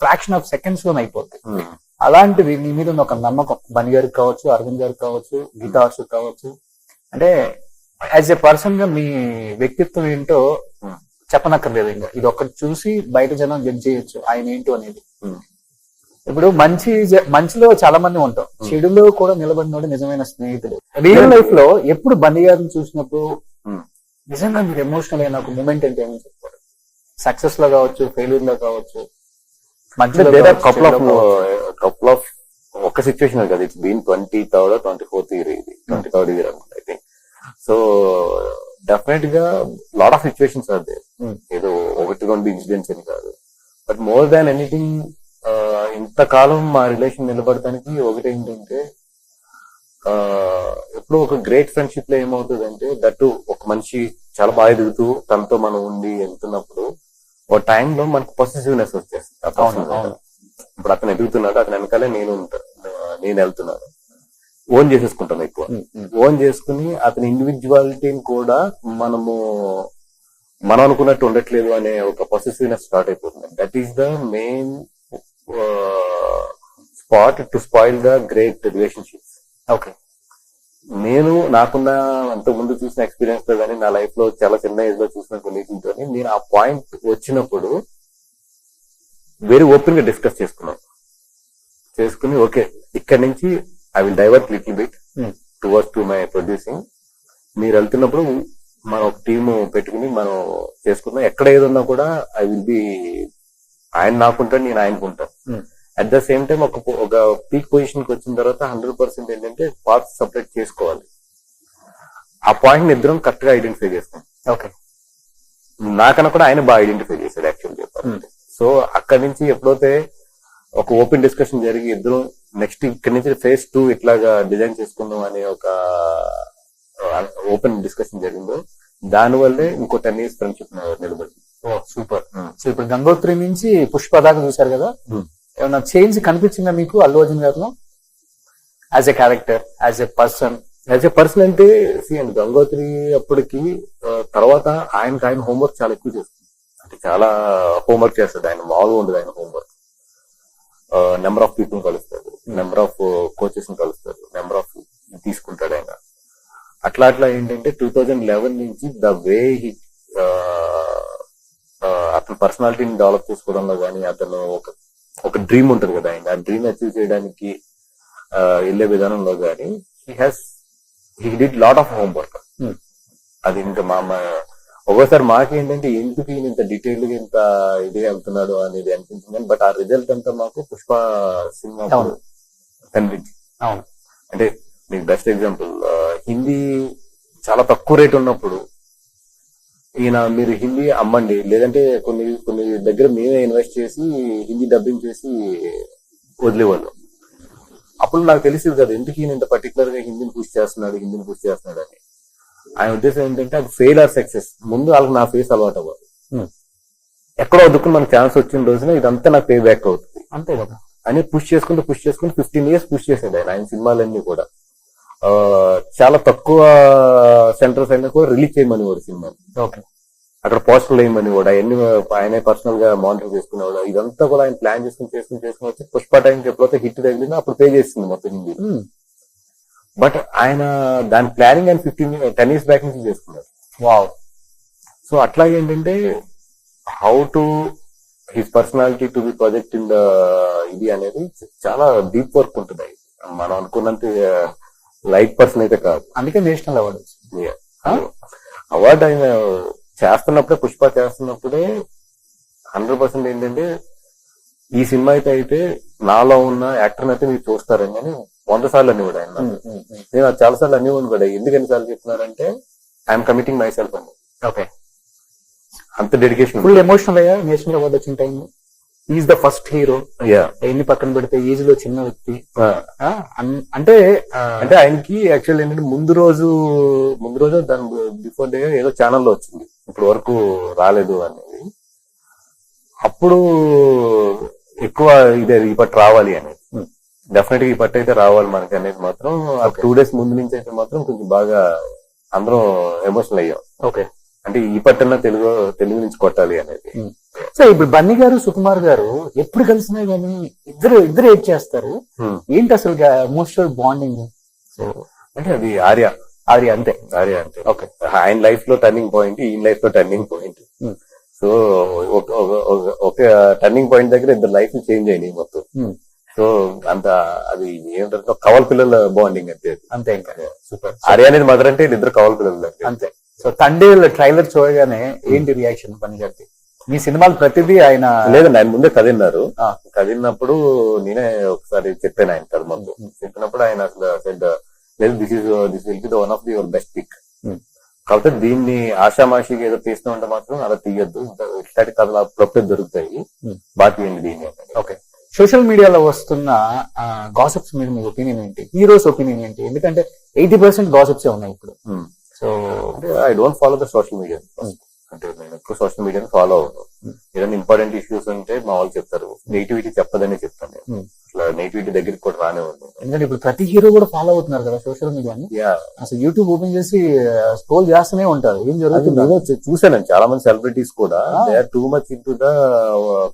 ఫ్రాక్షన్ ఆఫ్ సెకండ్స్ లోనే అయిపోతుంది. అలాంటిది మీ మీద ఒక నమ్మకం, బన్నీ గారికి కావచ్చు, అరవింద్ గారికి కావచ్చు, గీతా ఆర్ట్స్ కావచ్చు, అంటే యాజ్ ఎ పర్సన్ గా మీ వ్యక్తిత్వం ఏంటో చెప్పనక్కర్లేదు. ఇంకా ఇది ఒక్కటి చూసి బయట జనం జడ్జ్ చేయొచ్చు ఆయన ఏంటో అనేది. ఇప్పుడు మంచిలో చాలా మంది ఉంటాం, చెడులో కూడా నిలబడినోడు నిజమైన స్నేహితుడు. రియల్ లైఫ్ లో ఎప్పుడు బన్నీ గారిని చూసినప్పుడు నిజంగా మీరు ఎమోషనల్ అయిన ఒక మూమెంట్ అంటే ఏమని చెప్తారు? సక్సెస్ లో కావచ్చు, ఫెయిల్యూర్ లో కావచ్చు, మంచిలో కపుల్ ఆఫ్ ఒక సిచ్యువేషన్ కదా. It's been 23rd or 24th year, ఇది 23rd year అనుకుంటా ఐ థింక్. సో డెఫినెట్ గా lot of situations are there. ఏదో ఒకటి రెండు ఇన్సిడెంట్స్ అని కాదు, బట్ మోర్ దాన్ ఎనీథింగ్ ఇంతకాలం మా రిలేషన్ నిలబడటానికి ఒకటి ఏంటంటే, ఎప్పుడు ఒక గ్రేట్ ఫ్రెండ్షిప్ లో ఏమవుతుందంటే, దట్టు ఒక మనిషి చాలా బాగా ఎదుగుతూ తనతో మనం ఉండి వెళ్తున్నప్పుడు ఒక టైంలో మనకు పొసెసివ్నెస్ వచ్చేస్తుంది. ఇప్పుడు అతను ఎదుగుతున్నాడు, అతను వెనకాలే నేను వెళ్తున్నాను, ఓన్ చేసేసుకుంటాను ఎక్కువ. ఓన్ చేసుకుని అతని ఇండివిజువాలిటీని కూడా మనం అనుకున్నట్టు ఉండట్లేదు అనే ఒక పొసెసివ్నెస్ స్టార్ట్ అయిపోతుంది. That is the main spot to spoil the great relationships. Okay, నేను నాకున్న అంత ముందు చూసిన ఎక్స్పీరియన్స్ తో కానీ, నా లైఫ్ లో చాలా చిన్న ఏజ్ లో చూసిన కొన్నిటితో నేను ఆ పాయింట్ వచ్చినప్పుడు వెరీ ఓపెన్ గా డిస్కస్ చేసుకుని ఓకే, ఇక్కడ నుంచి I will divert little bit towards to my producing. మీరు వెళ్తున్నప్పుడు మనం ఒక టీమ్ పెట్టుకుని మనం చేసుకుందాం. ఎక్కడ ఏదన్నా కూడా ఐ విల్ బి, ఆయన నాకుంటాను, నేను ఆయనకుంటాను. అట్ ద సేమ్ టైం ఒక పీక్ పొజిషన్ కి వచ్చిన తర్వాత 100% ఏంటంటే పార్ట్స్ సపరేట్ చేసుకోవాలి. ఆ పాయింట్ ఇద్దరం కరెక్ట్ గా ఐడెంటిఫై చేస్తాం. ఓకే, నాకన్నా కూడా ఆయన బాగా ఐడెంటిఫై చేశాడు యాక్చువల్ చెప్పాలంటే. సో అక్కడి నుంచి ఎప్పుడైతే ఒక ఓపెన్ డిస్కషన్ జరిగి ఇద్దరం నెక్స్ట్ ఇక్కడి నుంచి ఫేజ్ 2 ఇట్లాగా డిజైన్ చేసుకుందాం అనే ఒక ఓపెన్ డిస్కషన్ జరిగిందో, దానివల్లే ఇంకో 10 years ఫ్రెండ్షిప్ నిలబడింది. ఓ సూపర్. సో ఇప్పుడు గంగోత్రి నుంచి పుష్ప దాకా చూసారు కదా, ఏమన్నా చేంజ్ కనిపించిందా మీకు అల్లు అర్జున్ గారిలో? As a character, as a person అంటే అండ్ గంగోత్రి అప్పటికి తర్వాత ఆయన హోంవర్క్ చాలా ఎక్కువ చేస్తుంది. అంటే చాలా హోంవర్క్ చేస్తాడు ఆయన, మామూలుగా ఉండదు ఆయన హోంవర్క్. నెంబర్ ఆఫ్ పీపుల్ కలుస్తాడు, నెంబర్ ఆఫ్ కోచెస్ కలుస్తాడు, నెంబర్ ఆఫ్ తీసుకుంటాడు ఆయన. అట్లా ఏంటంటే 2011 నుంచి ద వే అతని పర్సనాలిటీని డెవలప్ చేసుకోవడంలో కానీ, అతను ఒక డ్రీమ్ ఉంటుంది కదా ఆయన, ఆ డ్రీమ్ అచీవ్ చేయడానికి వెళ్లే విధానంలో కానీ he did lot of homework. అది ఇంకా ఒక్కోసారి మాకేంటంటే ఎందుకు ఈయన ఇంత డీటెయిల్ గా ఇంత ఇదిగా వెళ్తున్నాడు అనేది అనిపించింది. బట్ ఆ రిజల్ట్ అంతా మాకు పుష్ప సినిమా కనిపించింది. అంటే మీకు బెస్ట్ ఎగ్జాంపుల్, హిందీ చాలా తక్కువ రేట్ ఉన్నప్పుడు ఈయన మీరు హిందీ అమ్మండి, లేదంటే కొన్ని దగ్గర మేమే ఇన్వెస్ట్ చేసి హిందీ డబ్బింగ్ చేసి వదిలేవాళ్ళం. అప్పుడు నాకు తెలిసింది కదా ఎందుకు ఈయన ఇంత పర్టికులర్ గా హిందీని పుష్ చేస్తున్నాడు అని. ఆయన ఉద్దేశం ఏంటంటే అది ఫెయిల్ ఆర్ సక్సెస్, ముందు వాళ్ళకి నా ఫేస్ అలవాటు అవ్వాలి. ఎక్కడో వద్దుకుని మనకు ఛాన్స్ వచ్చిన రోజున ఇదంతా నాకు పే బ్యాక్ అవుతుంది అంతే కదా అని పుష్ చేసుకుంటూ 15 years పుష్ చేసాడు ఆయన సినిమాలన్నీ కూడా. చాలా తక్కువ సెంటర్స్ అయినా కూడా రిలీజ్ చేయమని కూడా సినిమా. ఓకే, అక్కడ పోస్టర్లు వేయమని కూడా అవన్నీ ఆయనే పర్సనల్ గా మానిటర్ చేసుకునేవాడు. ఇదంతా కూడా ఆయన ప్లాన్ చేసుకుని వచ్చి పుష్ప టైంకి ఎప్పుడైతే హిట్ తగిలిందో అప్పుడు పే చేస్తుంది మొత్తం హిందీ. బట్ ఆయన దాని ప్లానింగ్ ఆయన 10 years బ్యాక్ నుంచి చేసుకున్నాడు. వావ్. సో అట్లాగే ఏంటంటే how to his personality to be project in the ఇది అనేది చాలా డీప్ వర్క్ ఉంటుంది. మనం అనుకున్నంత లైట్ పర్సన్ అయితే కాదు. అందుకే నేషనల్ అవార్డు అవార్డు ఆయన చేస్తున్నప్పుడే, పుష్ప చేస్తున్నప్పుడే 100% ఏంటంటే ఈ సినిమా అయితే నాలో ఉన్న యాక్టర్ అయితే మీరు చూస్తారని కానీ 100 సార్లు అనేవాడు ఆయన. నేను అది చాలా సార్లు అనేవాడు కూడా. ఎందుకు ఎన్నిసార్లు చెప్తున్నారంటే ఐఎమ్ కమిటింగ్ మై సెల్ఫ్ అని. ఓకే, అంత డెడికేషన్. ఫుల్ ఎమోషనల్ అయ్యా నేషనల్ అవార్డు వచ్చిన time. Is the first hero. ఎన్ని పక్కన పెడితే ఏజ్ లో చిన్న వ్యక్తి. అంటే ఆయనకి యాక్చువల్ ఏంటంటే ముందు రోజు దాని బిఫోర్ డే ఏదో ఛానల్లో వచ్చింది, ఇప్పుడు వరకు రాలేదు అనేది. అప్పుడు ఎక్కువ ఇదే ఈ పట్టు రావాలి అనేది, డెఫినెట్ గా ఈ పట్టు అయితే రావాలి మనకి అనేది మాత్రం 2 days ముందు నుంచి అయితే మాత్రం కొంచెం బాగా అందరం ఎమోషనల్ అయ్యాం. ఓకే, అంటే ఈ పట్టన్నా తెలుగు నుంచి కొట్టాలి అనేది. సో ఇప్పుడు బన్నీ గారు, సుకుమార్ గారు ఎప్పుడు కలిసినా గానీ ఇద్దరు ఏడ్ చేస్తారు. ఏంటి అసలు ఎమోషనల్ బాండింగ్? సో అంటే అది ఆర్య అంతే. ఓకే, ఆయన లైఫ్ లో టర్నింగ్ పాయింట్, ఈయన లైఫ్ లో టర్నింగ్ పాయింట్. సో ఒక టర్నింగ్ పాయింట్ దగ్గర ఇద్దరు లైఫ్ చేంజ్ అయినాయి మొత్తం. సో అంత అది ఏంటంటే కవల పిల్లల బాండింగ్ అంతే. అంతే ఇంకా సూపర్. ఆర్య అనేది మదర్ అంటే ఇద్దరు కవల పిల్లలు అంతే. సో తండ్రి ట్రైలర్ చూడగానే ఏంటి రియాక్షన్ పని గారికి? మీ సినిమాలు ప్రతిదీ ఆయన లేదండి, ఆయన ముందే కథ విన్నారు. కథ విన్నప్పుడు నేనే ఒకసారి చెప్పాను ఆయన కథ ముందు. చెప్పినప్పుడు ఆయన అసలు లేదు, this will be the one of the your best pick. కాకపోతే దీన్ని ఆషామాషిగా ఏదో తీస్తూ ఉంటే మాత్రం అలా తీయద్దు, ఇట్లాంటి కథలు అప్పుడప్పుడే దొరుకుతాయి, బాగా తీయండి దీన్ని. ఓకే. సోషల్ మీడియాలో వస్తున్న గాసిప్స్ మీద మీ ఒపీనియన్ ఏంటి? హీరోస్ ఒపీనియన్ ఏంటి? ఎందుకంటే 80% గాసిప్స్ ఉన్నాయి ఇప్పుడు. So I don't follow the social media. అంటే నేను ఎక్కువ సోషల్ మీడియాని ఫాలో అవును. ఏదైనా ఇంపార్టెంట్ ఇష్యూస్ ఉంటే మా వాళ్ళు చెప్తారు, నెగిటివిటీ చెప్పదని చెప్తాను నేను. అట్లా నెగిటివిటీ దగ్గరికి కూడా రానే ఉంది. ఎందుకంటే ఇప్పుడు ప్రతి హీరో కూడా ఫాలో అవుతున్నారు కదా సోషల్ మీడియాని. అసలు యూట్యూబ్ ఓపెన్ చేసి స్క్రోల్ చేస్తూనే ఉంటారు, ఏం జరుగుతుంది చూసాను. చాలా మంది సెలబ్రిటీస్ కూడా they are too much into the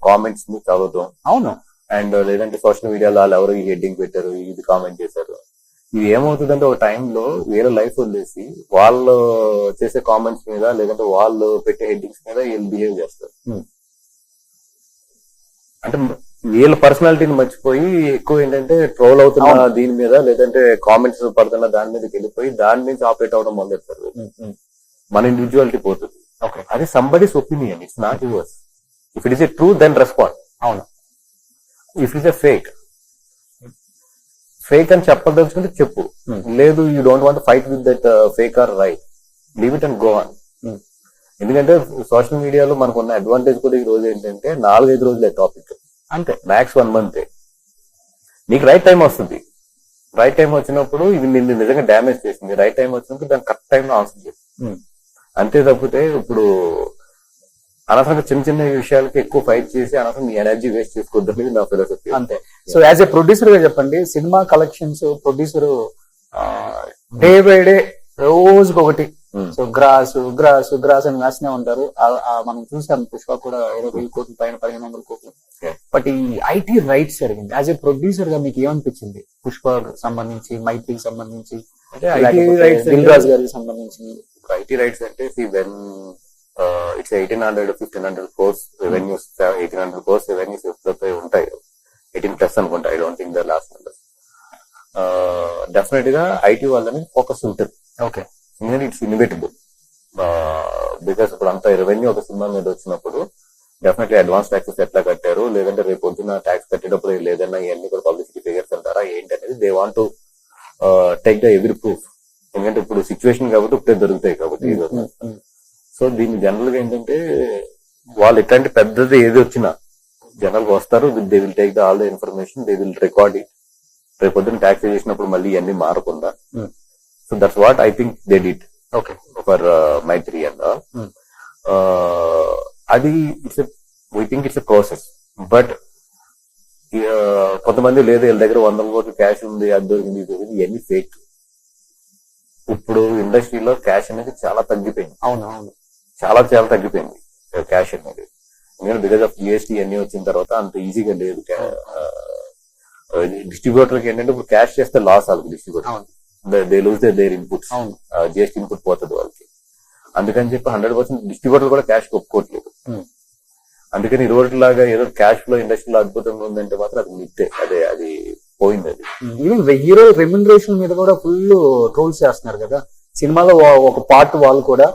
comments ని చదవటం. అవును. అండ్ లేదంటే సోషల్ మీడియాలో వాళ్ళు ఎవరు ఈ హెడ్డింగ్ పెట్టారు, ఇది కామెంట్ చేశారు. ఇది ఏమవుతుందంటే ఒక టైంలో వేరే లైఫ్ వదిలేసి వాళ్ళు చేసే కామెంట్స్ మీద లేదంటే వాళ్ళు పెట్టే హెడ్డింగ్స్ మీద వీళ్ళు బిహేవ్ చేస్తారు. అంటే వీళ్ళ పర్సనాలిటీని మర్చిపోయి ఎక్కువ ఏంటంటే ట్రోల్ అవుతున్న దీని మీద లేదంటే కామెంట్స్ పడుతున్న దాని మీదకి వెళ్ళిపోయి దాని నుంచి ఆపరేట్ అవడం మొదలెడతారు. మన ఇండివిజువాలిటీ పోతుంది. అది somebody's opinion, it's not yours. If it is a true then respond. అవును. If it is a fake అని చెప్పదలుచుకుంటే చెప్పు, లేదు you don't want fight with that fake or right, leave it and go on. ఎందుకంటే social మీడియాలో మనకు ఉన్న advantage కూడా ఈ రోజు ఏంటంటే 4-5 రోజులే టాపిక్, అంతే మ్యాక్స్ 1 month. నీకు రైట్ టైం వస్తుంది, రైట్ టైం వచ్చినప్పుడు ఇది నిన్ను నిజంగా డ్యామేజ్ చేసింది, రైట్ టైం వచ్చినప్పుడు దాన్ని కరెక్ట్ టైంలో ఆన్సర్ చేస్తుంది. అంతే తప్పితే ఇప్పుడు అనవసరంగా చిన్న చిన్న విషయాలకి ఎక్కువ ఫైట్ చేసి అనవసరం నీ ఎనర్జీ వేస్ట్ చేసుకోవద్దు నా ఫిలాసఫీ. అంతే. సో యాజ్ ఏ ప్రొడ్యూసర్ గా చెప్పండి, cinema collections producer day by day రోజుకొకటి, సో గ్రాస్ గ్రాస్ గ్రాస్ అని వేస్తూనే ఉంటారు. మనం చూసాం పుష్ప కూడా 20,000 కోట్ల పైన 1,500 కోట్లు. బట్ ఈ ఐటీ రైట్స్ జరిగింది. యాజ్ ఏ ప్రొడ్యూసర్ గా మీకు ఏమనిపించింది? పుష్ప సంబంధించి, మైత్రికి సంబంధించి, దిల్ రాజు గారికి సంబంధించి ఐటీ రైట్స్ అంటే it's 1,800-1,500 crores revenues, 1,800 crores revenues ఎప్పుడైతే ఉంటాయి, 18+ అనుకుంటా, I don't think the last number. Definite గా ఐటీ వాళ్ళని ఫోకస్ ఉంటుంది. ఓకే. ఎందుకంటే ఇట్స్ ఇన్వెటబుల్. బికాస్ ఇప్పుడు అంత రెవెన్యూ ఒక సినిమా మీద వచ్చినప్పుడు డెఫినెట్లీ అడ్వాన్స్ ట్యాక్సెస్ ఎట్లా కట్టారు, లేదంటే రేపు పొద్దున్న ట్యాక్స్ కట్టేటప్పుడు లేదన్నా ఇవన్నీ కూడా పబ్లిసిటీ ఫిగర్స్ అంటారా ఏంటి అనేది they want to take the every proof. ఎందుకంటే ఇప్పుడు సిచ్యువేషన్ కాబట్టి ఇప్పుడే దొరుకుతాయి కాబట్టి. సో దీన్ని జనరల్ గా ఏంటంటే వాళ్ళు ఎట్లాంటి పెద్దది ఏది వచ్చినా జనరల్ గా వస్తారు, they will take the all the information, they will record it. రేపు పొద్దున్న ట్యాక్స్ చేసినప్పుడు మళ్ళీ ఇవన్నీ మారకుండా. So that's what I think they did for Mythri and అది we think it's a process. But కొంతమంది లేదు వీళ్ళ దగ్గర 100 కోట్లు క్యాష్ ఉంది, అది దొరికింది, ఇది దొరికింది, ఇవన్నీ ఫేక్. ఇప్పుడు ఇండస్ట్రీలో క్యాష్ అనేది చాలా తగ్గిపోయింది. అవును, చాలా చాలా తగ్గిపోయింది క్యాష్ అనేది. ఎందుకంటే బికాస్ ఆఫ్ జిఎస్టీ అన్ని వచ్చిన తర్వాత అంత ఈజీగా లేదు. డిస్ట్రిబ్యూటర్ కి ఏంటంటే ఇప్పుడు క్యాష్ చేస్తే లాస్ అవుతుంది distributor, they lose their inputs, GST input పోతుంది వాళ్ళకి. అందుకని చెప్పి 100% డిస్ట్రిబ్యూటర్ కూడా క్యాష్ ఒప్పుకోవట్లేదు. అందుకని ఈ రోజులాగా ఏదో క్యాష్ ఫ్లో ఇండస్ట్రీలో అద్భుతంగా ఉందంటే మాత్రం అది మిత్తే, అది పోయింది. అది ఈవెన్ హీరో రెమ్యునరేషన్ మీద కూడా ఫుల్ ట్రోల్స్ చేస్తున్నారు కదా. సినిమాలో ఒక పార్ట్ వాళ్ళు కూడా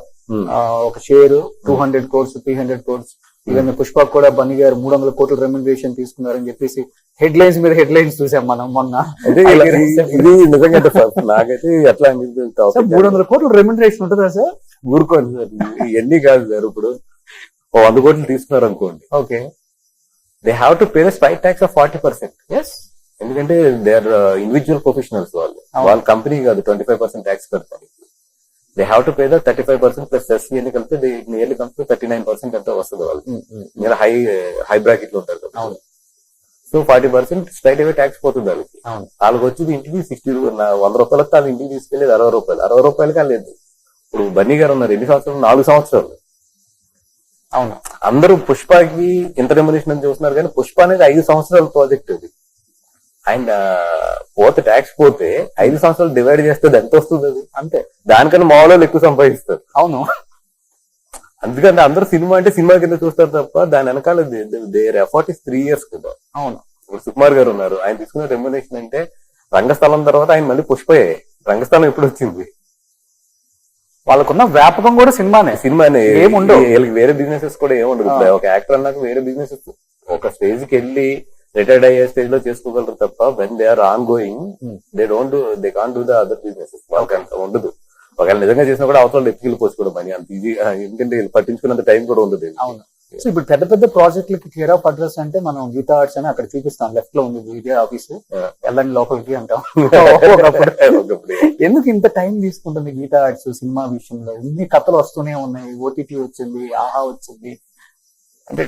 ఒక share 200 crores 300 crores, even Pushpa కూడా బన్నీ గారు 300 కోట్ల రెమ్యునరేషన్ తీసుకున్నారని చెప్పేసి హెడ్ లైన్స్ మీద హెడ్ లైన్స్ చూసాం మనం మొన్న. ఇది నిజంగా నాకైతే ఎట్లా అనిపిస్తుంది, 300 కోట్ల రెమ్యునరేషన్ ఉంటుందా సార్? ఊరుకోండి సార్, ఎన్ని కాదు సార్. ఇప్పుడు 100 కోట్లు తీసుకున్నారు అనుకోండి, okay, they have to pay the straight tax of 40%. ఎందుకంటే దే ఆర్ ఇండివిజువల్ ప్రొఫెషనల్స్, వాళ్ళ కంపెనీ కాదు 25% ట్యాక్స్ కడతారు. They have to pay the 35% plus SC అని కలిపితే నియర్లీ కంపెనీ 39% ఎంత వస్తుంది వాళ్ళకి. మీరు హై బ్రాకెట్ లో ఉంటారు కదా. సో 40% స్ట్రైట్ అవే ట్యాక్స్ పోతుంది వాళ్ళకి. వాళ్ళకి వచ్చేది ఇంటికి 100 రూపాయలకి వాళ్ళ ఇంటికి తీసుకెళ్లేదు 60 రూపాయలు. 60 రూపాయలకి లేదు. ఇప్పుడు బన్నీ గారు ఉన్నారు, ఎన్ని సంవత్సరాలు? 4 సంవత్సరాలు. అవును, అందరూ పుష్పకి ఇంత రెమ్యునరేషన్ అని చూస్తున్నారు, కానీ పుష్ప అనేది 5 సంవత్సరాల ప్రాజెక్ట్ అది. అండ్ పోతే ట్యాక్స్ పోతే 5 సంవత్సరాలు డివైడ్ చేస్తే ఎంత వస్తుంది అది? అంతే, దానికన్నా మామూలు ఎక్కువ సంపాదిస్తారు. అవును, అందుకని అందరూ సినిమా అంటే సినిమా కింద చూస్తారు తప్ప దాని వెనకాల దేర్ ఎఫర్ట్ ఇస్ 3 years కదా. అవును, ఇప్పుడు సుకుమార్ గారు ఉన్నారు, ఆయన తీసుకున్న రెమ్యునరేషన్ అంటే రంగస్థలం తర్వాత ఆయన మళ్ళీ పుష్పయే. రంగస్థలం ఎప్పుడు వచ్చింది? వాళ్ళకున్న వ్యాపకం కూడా సినిమానే. సినిమానే, ఏముండవు. వీళ్ళకి వేరే బిజినెసెస్ కూడా ఏముండదు. ఒక యాక్టర్ అన్నాక వేరే బిజినెసెస్ ఒక స్టేజ్ కి వెళ్ళి రిటైర్డ్ అయ్యే స్టేజ్ లో చేసుకోగలరు తప్ప when they are on going they can't do the other businesses. వాళ్ళకి అంత ఉండదు. ఒకవేళ నిజంగా చేసినా కూడా అవతల ఎత్తుకెళ్ళిపోవచ్చు పని అంత ఈజీ, ఎందుకంటే పట్టించుకున్నంత టైం కూడా ఉండదు. అవును. సో ఇప్పుడు పెద్ద పెద్ద ప్రాజెక్టులకి కేర్ ఆఫ్ అడ్రస్ అంటే మనం గీతా ఆర్ట్స్ అని అక్కడ చూపిస్తాం, లెఫ్ట్ లో ఉంది ఇదే ఆఫీస్, వెళ్ళండి లోపలికి అంటాం. ఒకప్పుడు ఎందుకు ఇంత టైం తీసుకుంటుంది గీతా ఆర్ట్స్ సినిమా విషయంలో? ఇన్ని కథలు వస్తూనే ఉన్నాయి, ఓటీటీ వచ్చింది, ఆహా వచ్చింది. అంటే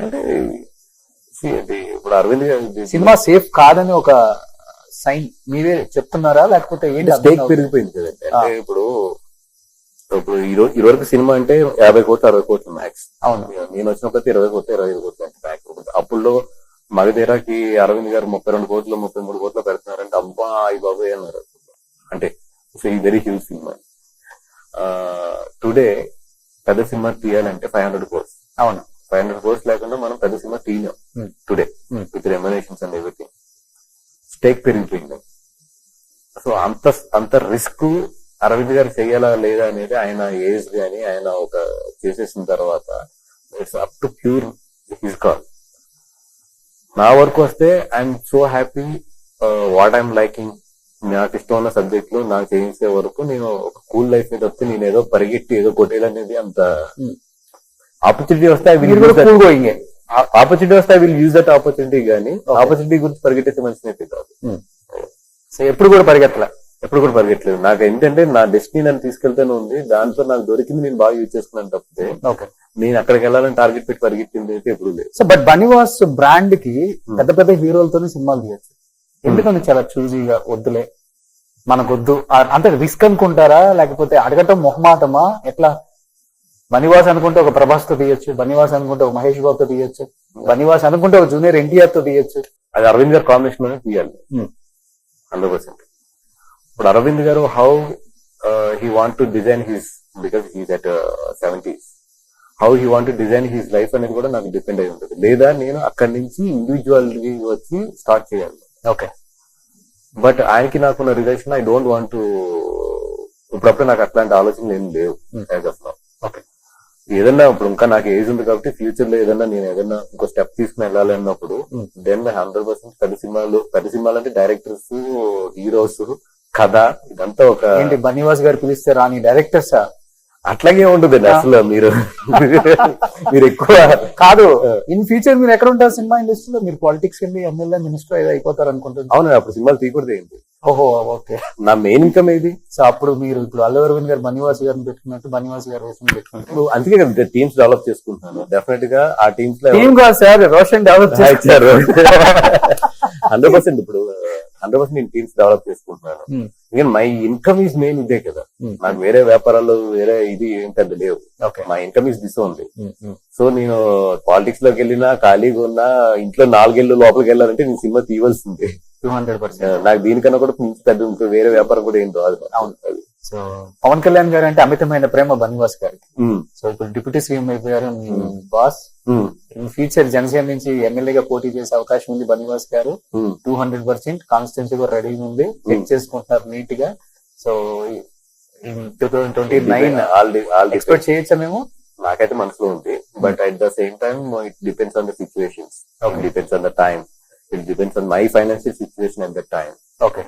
ఇప్పుడు అరవింద్ గారు సినిమా సేఫ్ కాదని ఒక సైన్ మీరే చెప్తున్నారా లేకపోతే ఏంటి? స్టేక్ పెరిగిపోయింది కదండి. అంటే ఇప్పుడు ఈ వరకు సినిమా అంటే 50 కోట్లు 60 కోట్లు మ్యాక్స్. అవును. నేను వచ్చినప్పుడు 20 కోట్లు 25 కోట్లు అంటే మ్యాక్స్. అప్పుల్లో మగధీరాకి అరవింద్ గారు 32 కోట్లు 33 కోట్లు పెడుతున్నారంటే అబ్బా అయ్యి బాబాయ్ అన్నారు. అంటే వెరీ హ్యూజ్ సినిమా. టుడే పెద్ద సినిమా తీయాలంటే 500 కోర్స్. అవును. 500 కోర్స్ లేకుండా మనం పెద్ద సినిమా తీయలేం today with remunerations and everything. Stake పెరిగిపోయింది. సో అంత రిస్క్ అరవింద్ గారు చెయ్యాలా లేదా అనేది ఆయన ఏజ్ గాని ఆయన ఒక చేసేసిన తర్వాత it's up to pure his call. నా వరకు వస్తే I'm so happy what I'm liking. నాకు ఇష్టం ఉన్న సబ్జెక్ట్ లో నాకు చేయించే వరకు నేను ఒక కూల్ లైఫ్ మీద వస్తే నేను ఏదో పరిగెట్టి ఏదో కొట్టేయాలనేది అంత ఆపర్చునిటీ వస్తే I will use that opportunity గానీ ఆపర్చునిటీ గురించి పరిగెట్టే మనిషిని కాదు. సో ఎప్పుడు కూడా పరిగెట్టలేదు. నాకు ఏంటంటే నా డెస్టినీ నన్ను తీసుకెళ్తూనే ఉంది. దాంతో నాకు దొరికింది నేను బాగా యూజ్ చేసుకున్నాను తప్పితే నేను అక్కడికి వెళ్ళాలని టార్గెట్ పెట్టి పరిగెట్టింది అయితే ఎప్పుడు లేదు. సో బట్ బనివాస్ బ్రాండ్ కి పెద్ద పెద్ద హీరోలతోనే సినిమాలు తీయచ్చు. ఎందుకని చాలా చూజీగా వద్దులే మనకొద్దు అంటే రిస్క్ అనుకుంటారా లేకపోతే అడగటం మొహమాటమా ఎట్లా? బనివాస్ అనుకుంటే ఒక ప్రభాస్ తో తీయొచ్చు, బనివాస్ అనుకుంటే ఒక మహేష్ బాబుతో తీయొచ్చు, బనివాస్ అనుకుంటే ఒక జూనియర్ ఎన్టీఆర్ తో తీయొచ్చు. అది అరవింద్ గారు కాంబినేషన్ లోనే తీయాలి 100%. ఇప్పుడు అరవింద్ గారు how he want to design his, because he's at 70s, how he want to design his life అనేది కూడా నాకు డిపెండ్ అయి ఉంటుంది. లేదా నేను అక్కడి నుంచి ఇండివిజువల్ వచ్చి స్టార్ట్ చేయాలి. ఓకే. బట్ ఆయనకి నాకున్న relation I don't want to, ఇప్పుడప్పుడు నాకు అట్లాంటి ఆలోచనలు ఏం లేవు యాజ్ ఆఫ్ నౌ. ఓకే. ఏదన్నా ఇప్పుడు ఇంకా నాకు ఏజ్ ఉంది కాబట్టి ఫ్యూచర్ లో ఏదన్నా నేను ఏదన్నా ఇంకో స్టెప్ తీసుకుని వెళ్ళాలి అన్నప్పుడు దెన్ 100% పెద్ద సినిమాలు అంటే డైరెక్టర్స్, హీరోస్, కథ ఇదంతా ఒక ఏంటి బనివాస్ గారు పిలిస్తే రాని డైరెక్టర్సా? అట్లాగే ఉంటుందండి అసలు. మీరు ఎక్కువ కాదు. ఇన్ ఫ్యూచర్ మీరు ఎక్కడ ఉంటారు సినిమా ఇండస్ట్రీలో? మీరు పాలిటిక్స్ వెళ్ళి ఎమ్మెల్యే మినిస్టర్ ఏదో అయిపోతారు అనుకుంటున్నారు. అవును, అప్పుడు సినిమాలు తీయకూడదు ఏంటి? ఓహో ఓకే. నా మెయిన్ ఇన్కమ్ ఏది? సో అప్పుడు మీరు ఇప్పుడు అల్లు అరవింద్ గారు బనివాస్ గారిని పెట్టుకున్నట్టు బనివాస్ గారు పెట్టుకున్నట్టు అందుకే కదా టీమ్స్ డెవలప్ చేసుకుంటున్నాను. డెఫినెట్ గా ఆ టీమ్స్ లో టీమ్ కాదు సార్, రోషన్ డెవలప్ చేశారు 100%. ఇప్పుడు 100% నేను టీమ్స్ డెవలప్ చేసుకుంటున్నాను. ఇంకా మై ఇన్కమ్ ఈజ్ మెయిన్ ఇదే కదా. నాకు వేరే వ్యాపారాలు వేరే ఇది ఏంటంటే లేవు. My income is this only. So నేను పాలిటిక్స్ లోకి వెళ్ళినా ఖాళీగా ఉన్నా ఇంట్లో 4 ఏళ్ళు లోపలికి వెళ్ళాలంటే నేను సినిమా తీయవలసిందే 200%. నాకు దీనికన్నా కూడా పెద్ద ఇంకో వేరే వ్యాపారం కూడా ఏం రాదు. అవును. సో పవన్ కళ్యాణ్ గారు అంటే అమితమైన ప్రేమ బనివాస్ గారికి. సో ఇప్పుడు డిప్యూటీ సీఎం అయిపోయారు బాస్. ఇన్ ఫ్యూచర్ జనసేన నుంచి ఎమ్మెల్యేగా పోటీ చేసే అవకాశం ఉంది బనివాస్ గారు. 200% కాన్స్టిట్యున్సీ కూడా రెడీ ఉంది, చెక్ చేసుకుంటున్నారు నీట్ గా. సో 2029 ఎక్స్పెక్ట్ చేయొచ్చా మేము? నాకైతే మనసులో ఉంది. But at the same time it depends on the situations, depends on the time, it depends on my financial situation at the time. Okay.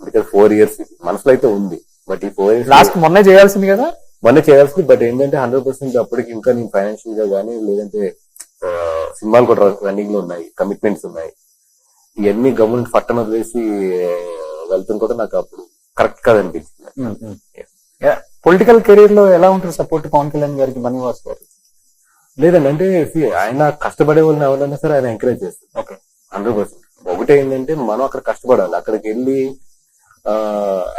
Because 4 years మనసులో అయితే ఉంది. బట్ ఈ 4 years లాస్ట్ మొన్నే చేయాల్సింది కదా. మొన్నే చేయాల్సింది. బట్ ఏంటంటే 100% అప్పటికి ఇంకా నేను ఫైనాన్షియల్ గా కానీ లేదంటే సినిమాలు కూడా రన్నింగ్ లో ఉన్నాయి, కమిట్మెంట్స్ ఉన్నాయి. ఇవన్నీ గవర్నమెంట్ పట్టణ వదిలేసి వెళ్తుంది కూడా నాకు అప్పుడు కరెక్ట్ కాదనిపించింది. పొలిటికల్ కెరీర్ లో ఎలా ఉంటుంది సపోర్ట్ పవన్ కళ్యాణ్ గారికి బనివాస్ గారు? లేదండి, అంటే ఆయన కష్టపడే వాళ్ళని ఎవరైనా సరే ఆయన ఎంకరేజ్ చేస్తారు. ఓకే, 100%. ఒకటే ఏంటంటే మనం అక్కడ కష్టపడాలి. అక్కడికి వెళ్ళి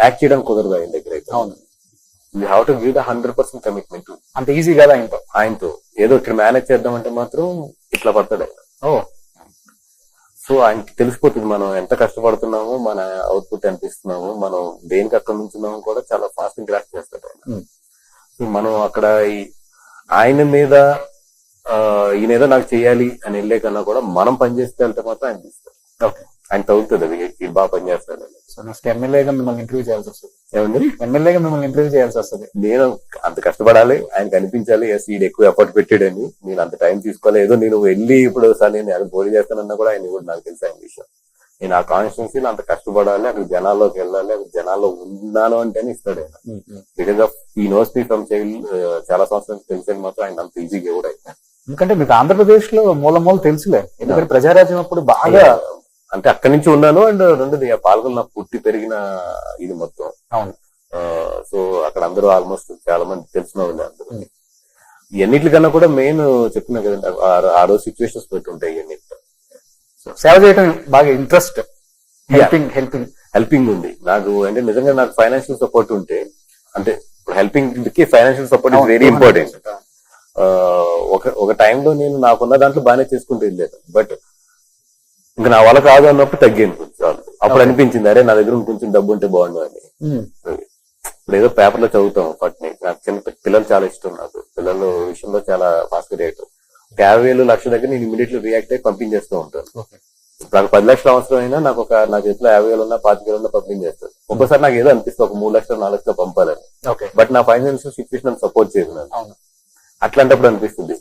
యాక్ట్ చేయడానికి కుదరదు ఆయన దగ్గర అయితే. అవును. You have to give the 100% commitment. అంత ఈజీ కదా ఆయనతో ఏదో ఇక్కడ మేనేజ్ చేద్దామంటే మాత్రం ఇట్లా పడతాడు ఆయన. సో ఆయనకి తెలిసిపోతుంది మనం ఎంత కష్టపడుతున్నామో, మన అవుట్పుట్ ఎంత ఇస్తున్నాము, మనం దేనికి అక్కడ నుంచున్నామో కూడా చాలా ఫాస్ట్ గ్రాస్ చేస్తాడు ఆయన. సో మనం అక్కడ ఆయన మీద ఈయన ఏదో నాకు చెయ్యాలి అని వెళ్ళే కన్నా కూడా మనం పనిచేస్తే వెళ్తే మాత్రం ఆయన తీస్తారు. ఓకే. ఆయన తగ్గుతుంది అది ఇది బాగా పనిచేస్తాడు. సో నెక్స్ట్ ఎమ్మెల్యేగా మిమ్మల్ని ఇంటర్వ్యూ చేయాల్సి వస్తుంది. ఏమండి, ఎమ్మెల్యేగా మిమ్మల్ని ఇంటర్వ్యూ చేయాల్సి వస్తుంది. నేను అంత కష్టపడాలి, ఆయన కనిపించాలి, ఎస్ ఈడు ఎక్కువ ఎఫర్ట్ పెట్టాడని. నేను అంత టైం తీసుకోవాలి. ఏదో నేను వెళ్ళి ఇప్పుడు సార్ నేను అది పోటీ చేస్తానన్నా కూడా ఆయన కూడా నాకు తెలిసి ఆయన విషయం. నేను ఆ కాన్స్టిట్యున్సీలో అంత కష్టపడాలి, అక్కడ జనాల్లోకి వెళ్ళాలి, అక్కడ జనాల్లో ఉన్నాను అంటేనే ఇస్తాడు ఆయన. బికాస్ ఆఫ్ ఈ నోస్ మీ ఫ్రమ్ చైల్డ్ చాలా సంవత్సరాలు తెలిసేది మాత్రం ఆయన అంత ఈజీగా కూడా అయిపోయింది. ఎందుకంటే మీకు ఆంధ్రప్రదేశ్ లో మూల తెలుసులే, ఎందుకంటే ప్రజారాజ్యం అప్పుడు బాగా అంటే అక్కడి నుంచి ఉన్నాను. అండ్ రెండోది పాల్గొని నాకు పుట్టి పెరిగిన ఇది మొత్తం. అవును. సో అక్కడ అందరూ ఆల్మోస్ట్ చాలా మంది తెలిసిన వాళ్ళు అందరూ. ఎన్నిటికన్నా కూడా మెయిన్ చెప్తున్నా కదండి, ఆ రోజు సిచ్యువేషన్స్ పెట్టి ఉంటాయి. ఎన్నిటితో సేవ చేయడం బాగా ఇంట్రెస్ట్, హెల్పింగ్ ఉంది నాకు. అంటే నిజంగా నాకు ఫైనాన్షియల్ సపోర్ట్ ఉంటే, అంటే హెల్పింగ్ కి financial support is very important. ఒక టైంలో నేను నాకున్న దాంట్లో బాగానే చేసుకుంటూ వెళ్ళాను. బట్ ఇంకా నా వల్ల కాదు అన్నప్పుడు తగ్గింది కొంచెం. అప్పుడు అనిపించింది అరే నా దగ్గర కొంచెం డబ్బు ఉంటే బాగుండు అని. ఇప్పుడు ఏదో పేపర్ లో చదువుతాం పట్ని. నాకు చిన్న పిల్లలు చాలా ఇష్టం. నాకు పిల్లల విషయంలో చాలా ఫాస్ట్ రేట్. 50,000 లక్షల దగ్గర నేను ఇమీడియట్లీ రియాక్ట్ అయ్యి పంపించేస్తూ ఉంటాను. నాకు 10 లక్షలు అవసరం అయినా నాకు నా చేతిలో 50,000 ఉన్నా 25,000 ఉన్నా పంపించేస్తాను. ఒక్కోసారి నాకు ఏదో అనిపిస్తుంది ఒక 3 లక్షలు 4 లక్షలు పంపాలని. బట్ నా ఫైనాన్షియల్ సిచ్యువేషన్ సపోర్ట్ చేయదు. అట్లాంటప్పుడు అనిపిస్తుంది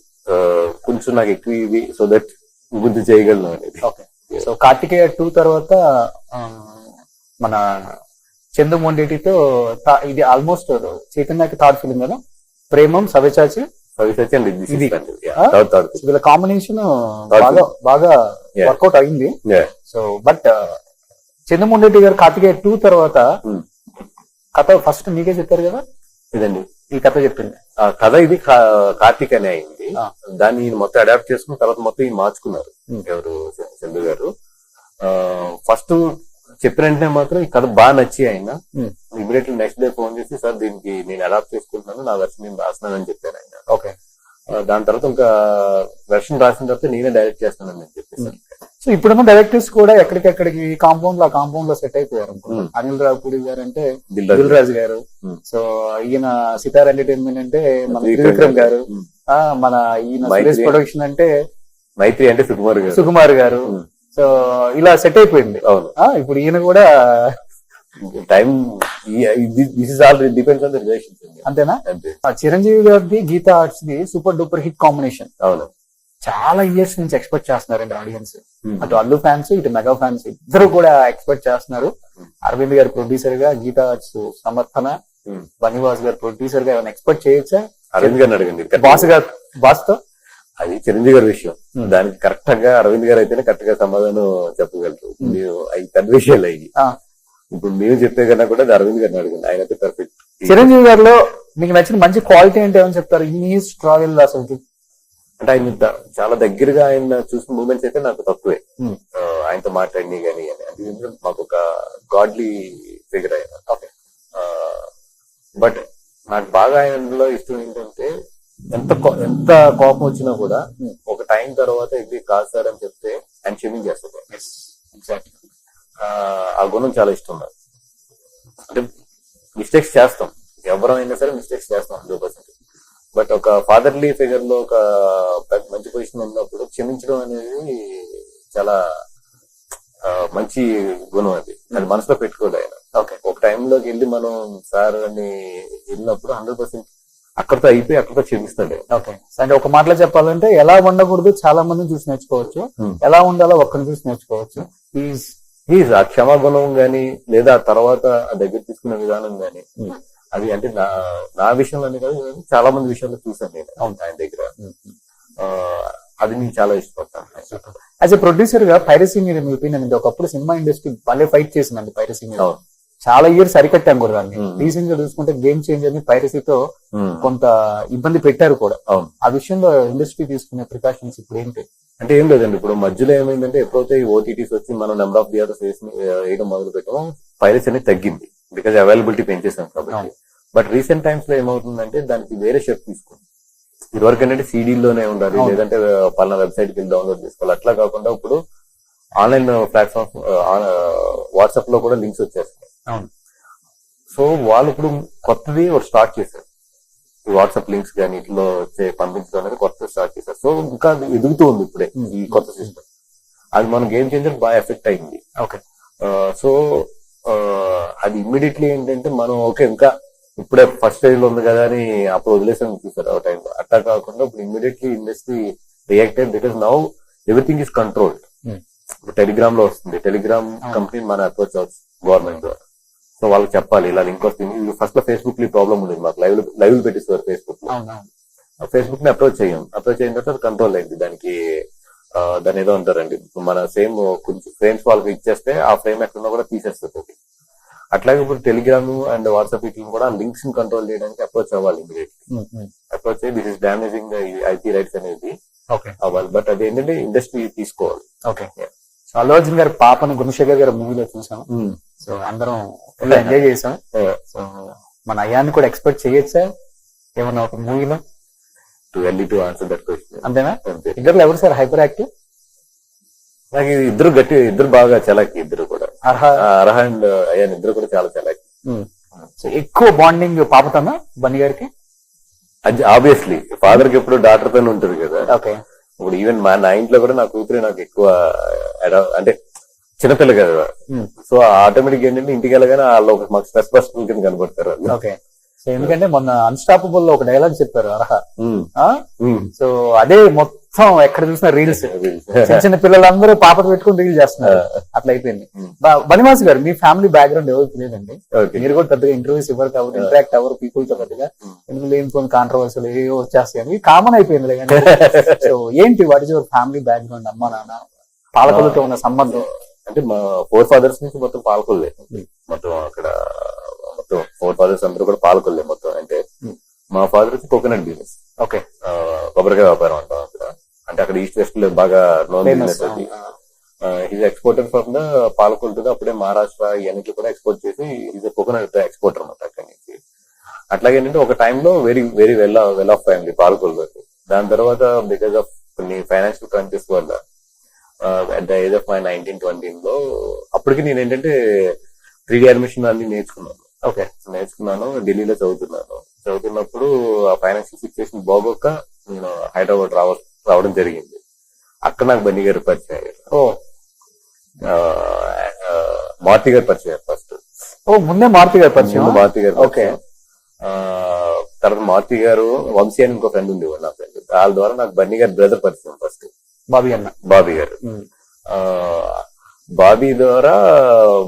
కొంచెం నాకు ఎక్కువ ఇవి సో దట్ బుద్ధి చేయగలను అనేది. సో కార్తికేయ 2 తర్వాత మన చందు మొండేటితో ఇది ఆల్మోస్ట్ చైతన్యకి థర్డ్ ఫిలిం కదా, ప్రేమం సవ్యచాచి వీళ్ళ కాంబినేషన్ బాగా వర్కౌట్ అయింది. సో బట్ చందు మొండేటి గారు కార్తికేయ 2 తర్వాత కథ ఫస్ట్ మీకే చెప్పారు కదా, ఇదండి ఈ కథ చెప్పింది. కథ ఇది కార్తీక్ అనే అయింది. దాన్ని మొత్తం అడాప్ట్ చేసుకున్న తర్వాత మొత్తం ఈయన మార్చుకున్నారు ఎవరు చందు గారు. ఫస్ట్ చెప్పిన వెంటనే మాత్రం ఈ కథ బాగా నచ్చి ఆయన ఇమీడియట్లీ నెక్స్ట్ డే ఫోన్ చేసి సార్ దీనికి నేను అడాప్ట్ చేసుకుంటున్నాను, నా వెర్షన్ నేను రాస్తున్నాను అని చెప్పాను ఆయన. ఓకే. దాని తర్వాత ఇంకా వెర్షన్ రాసిన తర్వాత నేనే డైరెక్ట్ చేస్తానని నేను చెప్పేసి. సో ఇప్పుడున్న డైరెక్టర్స్ కూడా ఎక్కడికెక్కడికి కాంపౌండ్ లో సెట్ అయిపోయారు. అనిల్ రావుపూడి గారు అంటే దిల్ రాజు గారు, సో ఈయన సితార్ ఎంటర్టైన్మెంట్ అంటే మన త్రివిక్రమ్ గారు, మన ఈయన సురేష్ ప్రొడక్షన్ అంటే మైత్రి అంటే సుకుమార్ గారు. సో ఇలా సెట్ అయిపోయింది. అవును. ఇప్పుడు ఈయన కూడా time this is all depends on the relationship. అంతేనా? చిరంజీవి గారిది Geetha Arts the super duper hit combination. అవును. చాలా ఇయర్స్ నుంచి ఎక్స్పెక్ట్ చేస్తున్నారండి ఆడియన్స్. అటు అల్లు ఫ్యాన్స్ ఇటు మెగా ఫ్యాన్స్ ఇద్దరు కూడా ఎక్స్పెక్ట్ చేస్తున్నారు. అరవింద్ గారు ప్రొడ్యూసర్ గా, గీతా ఆర్ట్స్ సమర్థన, బనివాస్ గారు ప్రొడ్యూసర్ గా ఏమైనా ఎక్స్పెక్ట్ చేయొచ్చా? అరవింద్ గారిని అడగండి. బాస్ తో అది చిరంజీవి గారి విషయం. దానికి కరెక్ట్ గా అరవింద్ గారు అయితేనే కరెక్ట్ గా సమాధానం చెప్పగలరు. అవి పెద్ద విషయాలు అయ్యి. ఇప్పుడు మేము చెప్పే కన్నా కూడా అరవింద్ గారిని అడగండి, ఆయన అయితే పర్ఫెక్ట్. చిరంజీవి గారిలో మీకు నచ్చిన మంచి క్వాలిటీ అంటే ఏమని చెప్తారు? ఈ ట్రావెల్ అసలు అంటే ఆయన చాలా దగ్గరగా ఆయన చూసిన మూమెంట్స్ అయితే నాకు తక్కువే. ఆయనతో మాట్లాడిని కానీ అది మాకు ఒక గాడ్లీ ఫిగర్ ఆయన. బట్ నాకు బాగా ఆయనలో ఇష్టం ఏంటంటే ఎంత కోపం వచ్చినా కూడా ఒక టైం తర్వాత ఇది కాదు సార్ అని చెప్తే ఆయన క్షమించేస్తారు. ఆ గుణం చాలా ఇష్టం నాకు. అంటే మిస్టేక్స్ చేస్తాం, ఎవరైనా సరే మిస్టేక్స్ చేస్తాం 100%. బట్ ఒక ఫాదర్లీ ఫిగర్ లో ఒక మంచి పొజిషన్ ఉన్నప్పుడు క్షమించడం అనేది చాలా మంచి గుణం. అది మనసులో పెట్టుకోదు ఆయన. ఒక టైంలోకి వెళ్ళి మనం సార్ అని వెళ్ళినప్పుడు 100% అక్కడితో అయిపోయి అక్కడితో క్షమిస్తాడు. ఓకే. అంటే ఒక మాటలో చెప్పాలంటే ఎలా ఉండకూడదు చాలా మందిని చూసి నేర్చుకోవచ్చు, ఎలా ఉండాలో ఒక్కరిని చూసి నేర్చుకోవచ్చు. ఈజ్ ఆ క్షమాగుణం గాని లేదా తర్వాత ఆ దగ్గర తీసుకునే విధానం గాని అది అంటే నా విషయంలోనే కాదు చాలా మంది విషయాల్లో చూసాను నేను ఆయన దగ్గర. అది నేను చాలా ఇష్టపడతాను. యాజ్ ఎ ప్రొడ్యూసర్ గా పైరసీ మీద మీ ఒపీనియన్ అంటే ఒకప్పుడు సినిమా ఇండస్ట్రీ భలే ఫైట్ చేసిందండి పైరసీ మీద. చాలా ఇయర్స్ సరికట్టాం కూడా దాన్ని. రీసెంట్ గా చూసుకుంటే గేమ్ చేంజర్ ని పైరసీతో కొంత ఇబ్బంది పెట్టారు కూడా. ఆ విషయంలో ఇండస్ట్రీ తీసుకునే ప్రికాషన్స్ ఇప్పుడు ఏంటి అంటే ఏం లేదండి. ఇప్పుడు మధ్యలో ఏమైందంటే ఎప్పుడైతే ఈ ఓటీటీస్ వచ్చి మనం నెంబర్ ఆఫ్ థియేటర్స్ వేయడం మొదలు పెట్టామో పైరసీ అనేది తగ్గింది. బికాజ్ అవైలబిలిటీ పెంచేసాం కాబట్టి. బట్ రీసెంట్ టైమ్స్ లో ఏమవుతుందంటే దానికి వేరే షేప్ తీసుకుంది. ఇదివరకు ఏంటంటే సీడీల్లోనే ఉండాలి, లేదంటే పలానా వెబ్సైట్ కి డౌన్లోడ్ చేసుకోవాలి. అట్లా కాకుండా ఇప్పుడు ఆన్లైన్ ప్లాట్ఫామ్ వాట్సాప్ లో కూడా లింక్స్ వచ్చేస్తాయి. సో వాళ్ళు ఇప్పుడు కొత్తది ఒకటి స్టార్ట్ చేశారు. వాట్సాప్ లింక్స్ కానీ ఇట్లో పంపించడం అనేది కొత్త స్టార్ట్ చేశారు. సో ఇంకా అది ఎదుగుతూ ఉంది ఇప్పుడే ఈ కొత్త సిస్టమ్. అది మన గేమ్ చేంజర్ బాగా ఎఫెక్ట్ అయింది. ఓకే. సో అది ఇమ్మీడియట్లీ ఏంటంటే మనం ఓకే ఇంకా ఇప్పుడే ఫస్ట్ స్టేజ్ లో ఉంది కదా అని అప్పుడు వదిలేసాం చూసారు ఆ టైంలో. అట్లా కాకుండా ఇప్పుడు immediately industry reacted because now everything is controlled. ఇప్పుడు టెలిగ్రామ్ లో వస్తుంది, టెలిగ్రామ్ కంపెనీ మన అప్రోచ్ అవచ్చు గవర్నమెంట్ ద్వారా. సో వాళ్ళకి చెప్పాలి ఇలా లింక్ వస్తుంది. ఫస్ట్ లో ఫేస్బుక్ లో ప్రాబ్లమ్ ఉండేది, మాకు లైవ్ పెట్టిస్తారు ఫేస్బుక్ లో. ఫేస్బుక్ ని అప్రోచ్ అయిన తర్వాత కంట్రోల్ అయింది. దాని ఏదో అంటారండి, మన సేమ్ కొంచెం ఫ్రేమ్స్ వాళ్ళకి ఇచ్చేస్తే ఆ ఫ్రేమ్ ఎక్కడున్నా కూడా తీసేస్తుంది. అట్లాగే ఇప్పుడు టెలిగ్రామ్ అండ్ వాట్సాప్ వీటిని కూడా లింక్స్ ని కంట్రోల్ చేయడానికి అప్రోచ్ అవ్వాలి ఇమీడియట్లీ. అప్రోచ్ అయ్యి this is damaging IP rights అనేది అవ్వాలి. బట్ అది ఏంటంటే ఇండస్ట్రీ తీసుకోవాలి. ఓకే. సో అల్లు అర్జున్ గారి పాపను గుణశేఖర్ గారి మూవీలో చూసాం. సో అందరం ఫుల్ ఎంజాయ్ చేసాం. సో మన అయ్యాన్ని కూడా ఎక్స్పెక్ట్ చేయొచ్చా ఏమన్నా ఒక మూవీలో? To early to answer that question. అంతేనా? ఇద్దరు ఎవరు సార్ హైపర్ యాక్టివ్? నాకు ఇద్దరు బాగా చలాకి. ఇద్దరు కూడా అర్హ అండ్ అయ్యాన్ ఇద్దరు కూడా చాలా చలాకి. సో ఎక్కువ బాండింగ్ పాపతోనా బన్నీ గారికి? అది ఆబ్వియస్లీ ఫాదర్ కి ఎప్పుడు డాటర్ తోనే ఉంటుంది కదా. ఓకే. ఇప్పుడు ఈవెన్ నా ఇంట్లో కూడా నా కూతురే నాకు ఎక్కువ అంటే చిన్నపిల్ల కదా. సో ఆటోమేటిక్ ఏంటంటే ఇంటికి వెళ్ళగానే వాళ్ళు మాకు స్ట్రెస్ బస్టర్ కింద కనబడతారు. ఓకే. సో ఎందుకంటే మొన్న అన్స్టాపబుల్ లో ఒక డైలాగ్ చెప్పారు అర్హ. సో అదే మొత్తం ఎక్కడ చూసిన రీల్స్, చిన్న చిన్న పిల్లలందరూ పాపతో పెట్టుకుని రీల్ చేస్తున్నారు. అట్లా అయిపోయింది. బనివాస్ గారు మీ ఫ్యామిలీ బ్యాక్గ్రౌండ్ ఎవరికి లేదండి, మీరు కూడా పెద్దగా ఇంటర్వ్యూస్ ఎవరు అవ్వరు, ఇంటరాక్ట్ అవ్వరు పీపుల్ తో పెద్దగా, ఎందుకు లేని కొన్ని కాంట్రవర్సీలు ఏవో వచ్చేస్తాయి, కామన్ అయిపోయింది. సో ఏంటి what is your family background? అమ్మ నాన్న పాలకులతో ఉన్న సంబంధం అంటే మా 4 ఫాదర్స్ నుంచి మొత్తం పాలకులే. మొత్తం అక్కడ మొత్తం 4 ఫాదర్స్ అందరూ కూడా పాలకులే మొత్తం. అంటే మా ఫాదర్ వచ్చి కోకోనట్ బిజినెస్. ఓకే. కొబ్బరికాయ వ్యాపారం అంటాం అక్కడ. అంటే అక్కడ ఈస్ట్ వెస్ట్ లో బాగా నోన్ బిజినెస్ అది. ఈజ్ ఎక్స్పోర్టర్ ఫ్రమ్ ద పాలకులతో. అప్పుడే మహారాష్ట్ర ఇవన్నీ కూడా ఎక్స్పోర్ట్ చేసి ఈజ్ కోకోనట్ ఎక్స్పోర్టర్ అన్నమాట అక్కడి నుంచి. అట్లాగే ఏంటంటే ఒక టైంలో very very well off family పాలకులతో. దాని తర్వాత బికాస్ ఆఫ్ కొన్ని ఫైనాన్షియల్ క్రైసిస్ వల్ల at the age of my 19-20 లో అప్పటికి నేను ఏంటంటే 3D యానిమేషన్ అన్ని నేర్చుకున్నాను. ఓకే. నేర్చుకున్నాను, ఢిల్లీలో చదువుతున్నప్పుడు ఆ ఫైనాన్షియల్ సిచ్యువేషన్ బాగోక నేను హైదరాబాద్ రావడం జరిగింది. అక్కడ నాకు బన్నీ గారు పరిచయం అయ్యారు. మారుతి గారు పరిచయం ఫస్ట్. ముందే మారుతి గారు పరిచయం. మారుతి గారు. ఓకే. తర్వాత మారుతి గారు, వంశీ అని ఇంకో ఫ్రెండ్ ఉండేవాడు నా ఫ్రెండ్. వాళ్ళ ద్వారా నాకు బన్నీ గారి బ్రదర్ పరిచయం ఫస్ట్. బాబీ గారు. బాబీ ద్వారా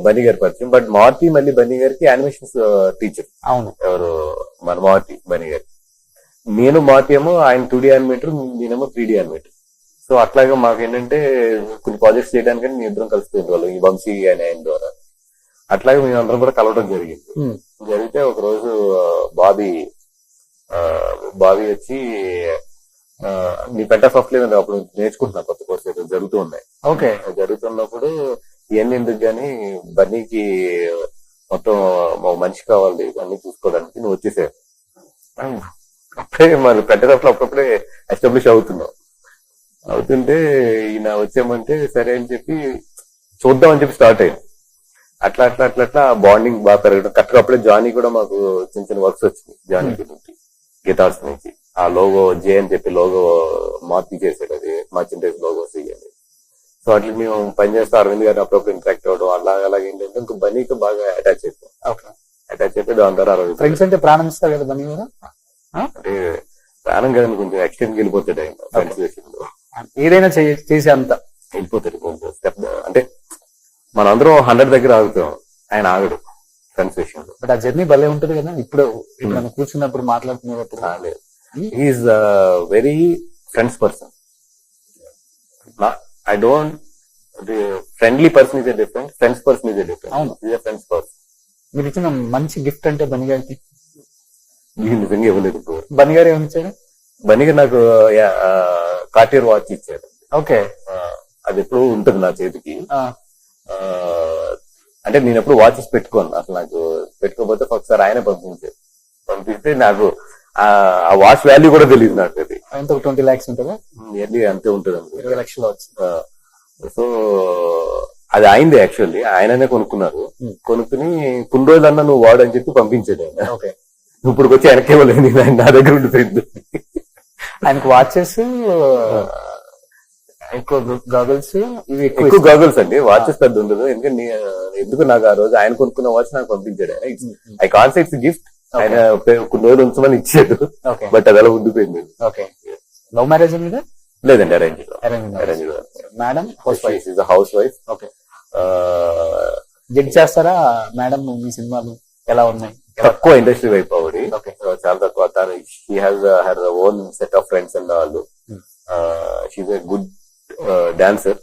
బన్నీ గారి పరిచయం. బట్ మారుతి మళ్ళీ బన్నీ గారికి యానిమేషన్స్ టీచర్. అవును. ఎవరు? మన మారుతి బన్నీ గారు. నేను మారుతి ఏమో ఆయన 2D యానిమేటర్, నేనేమో 3D యానిమేటర్. సో అట్లాగే మాకు ఏంటంటే కొన్ని ప్రాజెక్ట్స్ చేయడానికి మేము ఇద్దరం కలుస్తుంది వాళ్ళు, ఈ వంశీ అని ఆయన ద్వారా. అట్లాగే మేము అందరం కూడా కలవడం జరిగింది. జరిగితే ఒక రోజు బాబీ వచ్చి నీ పెంటా సాఫ్ట్వేర్ అప్పుడు నేర్చుకుంటున్నా, కొత్త కోర్సు జరుగుతూ ఉన్నాయి. ఓకే. జరుగుతున్నప్పుడు ఇవన్నీ ఎందుకు గానీ బన్నీకి మొత్తం మనిషి కావాలి అన్ని చూసుకోవడానికి, నువ్వు వచ్చేసావు. అప్పుడే మరి పెంటా సాఫ్ట్వేర్ అప్పుడప్పుడే ఎస్టాబ్లిష్ అవుతుంటే ఈయన వచ్చామంటే సరే అని చెప్పి చూద్దామని చెప్పి స్టార్ట్ అయ్యాం. అట్లా బాండింగ్ బాగా పెరగడం. కరెక్ట్గా అప్పుడే జానీ కూడా మాకు చిన్న చిన్న వర్క్స్ వచ్చింది. జానీ నుంచి గిటార్స్ నుంచి ఆ లోగో జే అని చెప్పి లోగో మార్చి చేసాడు, అది మర్చెంటైజ్ లోగో అని. సో అట్లా మేము పనిచేస్తే అరవింద్ గారిని అప్పుడప్పుడు ఇంటరాక్ట్ అవ్వడం అలాగే ఏంటంటే ఇంకా బన్నీతో బాగా అటాచ్ అయిపోయి దాని ద్వారా అరవింద్ ఫ్రెండ్స్ అంటే ప్రాణం ఇస్తారు కదా బన్నీ గారు. అంటే ప్రాణం కదండి, కొంచెం ఎక్స్టెండ్ వెళ్ళిపోతాడు ఆయన ఫ్రెండ్స్ విషయంలో. ఏదైనా చేసే అంత వెళ్ళిపోతాడు కొంచెం స్టెప్. అంటే మనందరం 100 దగ్గర ఆగుతాం, ఆయన ఆగడు ఫ్రెండ్స్ విషయంలో. బట్ ఆ జర్నీ భలే ఉంటుంది కదా. ఇప్పుడు కూర్చున్నప్పుడు మాట్లాడుతున్నప్పుడు is very friends person. I don't friendly person is a different, friends person is a different. అవును, ఫ్రెండ్స్ పర్సన్. మీరు ఇచ్చిన మంచి గిఫ్ట్ అంటే బన్నీ గారికి నిజంగా ఇవ్వలేదు. బన్నీ గారు ఏమిచ్చారు? బన్నీ గారు నాకు కార్టియర్ వాచ్ ఇచ్చారు. ఓకే. అది ఎప్పుడు ఉంటుంది నా చేతికి. అంటే నేను ఎప్పుడు వాచెస్ పెట్టుకోను అసలు. నాకు పెట్టుకోకపోతే ఒకసారి ఆయన పంపిస్తే నాకు ఆ వాచ్ వాల్యూ కూడా తెలియదు నాకు. అది ఎంత 20 lakhs ఉంటుందా? నియర్లీ అంతే ఉంటుంది, 20 లక్షలు వచ్చింది. సో అది అయింది యాక్చువల్లీ. ఆయననే కొనుక్కున్నారు. కొనుక్కుని కొన్ని రోజులన్నా నువ్వు వాడు అని చెప్పి పంపించాడు ఆయన. ఓకే. ఇప్పుడు వచ్చి వెనక్కి ఇవ్వలేదు, నా దగ్గర ఉండిపోయింది. ఆయనకు వాచెస్ ఎక్కువ, గాగుల్స్ ఇవి ఎక్కువ గాగుల్స్ అండి, వాచెస్ పెద్ద ఉండదు. ఎందుకంటే ఎందుకు నాకు ఆ రోజు ఆయన కొనుక్కున్న వాచ్ నాకు పంపించాడు. ఐ కాన్సెప్ట్ ఇట్స్ గిఫ్ట్, ఆయన కొన్ని రోజులు ఉంచమని ఇచ్చాడు, బట్ అది అలా ఉండిపోయింది. ఓకే. లవ్ మ్యారేజ్ మీద? లేదండి, arrange. Madam house wife. Okay. Judge చేస్తారా మేడం మీ సినిమాలు ఎలా ఉన్నాయి? తక్కువ ఇండస్ట్రీ వైపు ఆవిడ, ఓకే. చాలా తక్కువ. తను she has her own set of friends and వాళ్ళు. She's a good dancer.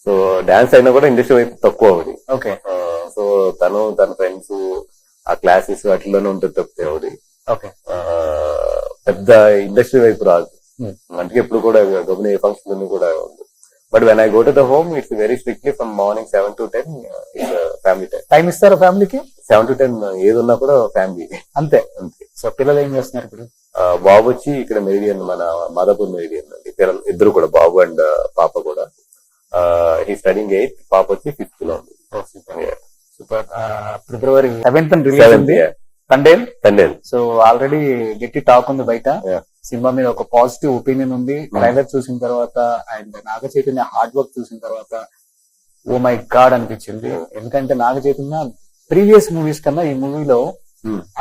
So dance అయినా కూడా ఇండస్ట్రీ వైపు తక్కువ ఆవిడ. ఓకే. సో తను తన ఫ్రెండ్స్ ఆ క్లాసెస్ వాటిలోనే ఉంటుంది తప్పితే ఆవిడ ఓకే. పెద్ద ఇండస్ట్రీ వైపు రాదు. అందుకే ఎప్పుడు కూడా గమని ఏ ఫంక్షన్ కూడా ఉంది. But when I go to the home it's very strictly from morning 7 to 10 family time. Time ఇస్తారా ఫ్యామిలీకి? 7 to 10 ఏది ఉన్నా కూడా ఫ్యామిలీ అంతే. అంతే. సో పిల్లలు ఏం చేస్తున్నారు ఇప్పుడు? బాబు వచ్చి ఇక్కడ మెరిడియన్, మన మాదాపూర్ మెరిడియన్ అండి. పిల్లలు ఇద్దరు కూడా, బాబు అండ్ పాప కూడా. హీ స్టడింగ్ 8th, పాప వచ్చి 5th లో ఉంది. సూపర్. February 7th రిలీజ్ ఉంది తండేల్. సో ఆల్రెడీ గట్టి టాక్ ఉంది బయట. సినిమా మీద ఒక పాజిటివ్ ఒపీనియన్ ఉంది. ట్రైలర్ చూసిన తర్వాత and Naga Chaitanya hard work చూసిన తర్వాత ఓ మై గాడ్ అనిపించింది. ఎందుకంటే నాగ చైతన్య ప్రీవియస్ మూవీస్ కన్నా ఈ మూవీలో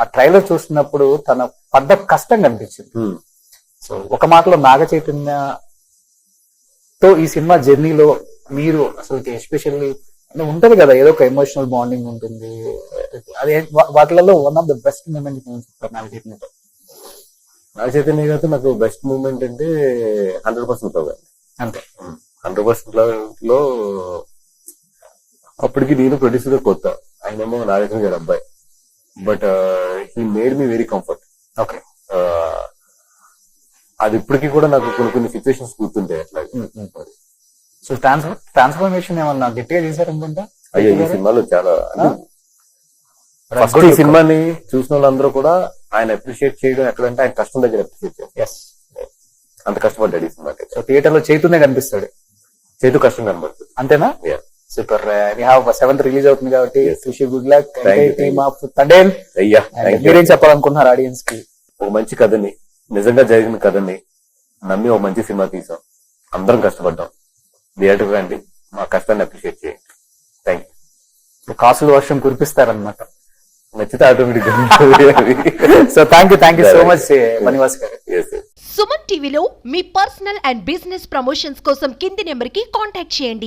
ఆ ట్రైలర్ చూస్తున్నప్పుడు తన పడ్డ కష్టం కనిపించింది. సో ఒక మాటలో నాగ చైతన్య తో ఈ సినిమా జర్నీలో మీరు అసలు ఎస్పెషల్లీ ఉంటది కదా, ఏదో ఒక ఎమోషనల్ బాండింగ్ ఉంటుంది. అదే వాటిలలో one of the best moment Naga చైతన్యతో. నాగ చైతన్య గారితో నాకు బెస్ట్ మూమెంట్ అంటే 100% లవ్ అండి. అంతే. 100% లో అప్పటికి నేను ప్రొడ్యూసర్ కొత్త, ఆయనేమో నాగచైతన్య గారి అబ్బాయి. But he made me very comfort. Okay. అది ఇప్పటికీ కూడా నాకు కొన్ని సిచ్యువేషన్స్ గుర్తుంటాయి అట్లాగే. సో ట్రాన్స్ఫర్మేషన్ ఏమన్నా గట్టిగా చేశారనుకుంటా. అయ్యో ఈ సినిమాలో చాలా, ఫస్ట్ ఈ సినిమాని చూసిన వాళ్ళందరూ కూడా ఆయన అప్రిషియేట్ చేయడం ఎక్కడంటే ఆయన కష్టం దగ్గర అప్రిషియేట్ చేస్తారు. అంత కష్టపడ్డాడు ఈ సినిమాకి. సో థియేటర్ లో చైతన్య కనిపిస్తాడు, చేతు కష్టం కనబడుతుంది. అంతేనా? సూపర్. 7th రిలీజ్ అవుతుంది కాబట్టి good luck. Team of Thandel. అయ్యా మీరేం చెప్పాలనుకుంటున్నారు ఆడియన్స్ కి? ఒక మంచి కథని, నిజంగా జరిగిన కథని నమ్మి ఒక మంచి సినిమా తీసాం. అందరం కష్టపడ్డాం. థియేటర్ రండి, మా కష్టాన్ని అప్రిషియేట్ చేయండి. Thank you. కాసులు వర్షం కురిపిస్తారనమాట. నచ్చితే automatic. So thank you so much Bunny Vas గారు. సుమన్ టీవీలో మీ పర్సనల్ అండ్ బిజినెస్ ప్రమోషన్స్ కోసం కింది నెంబర్ కి కాంటాక్ట్ చేయండి.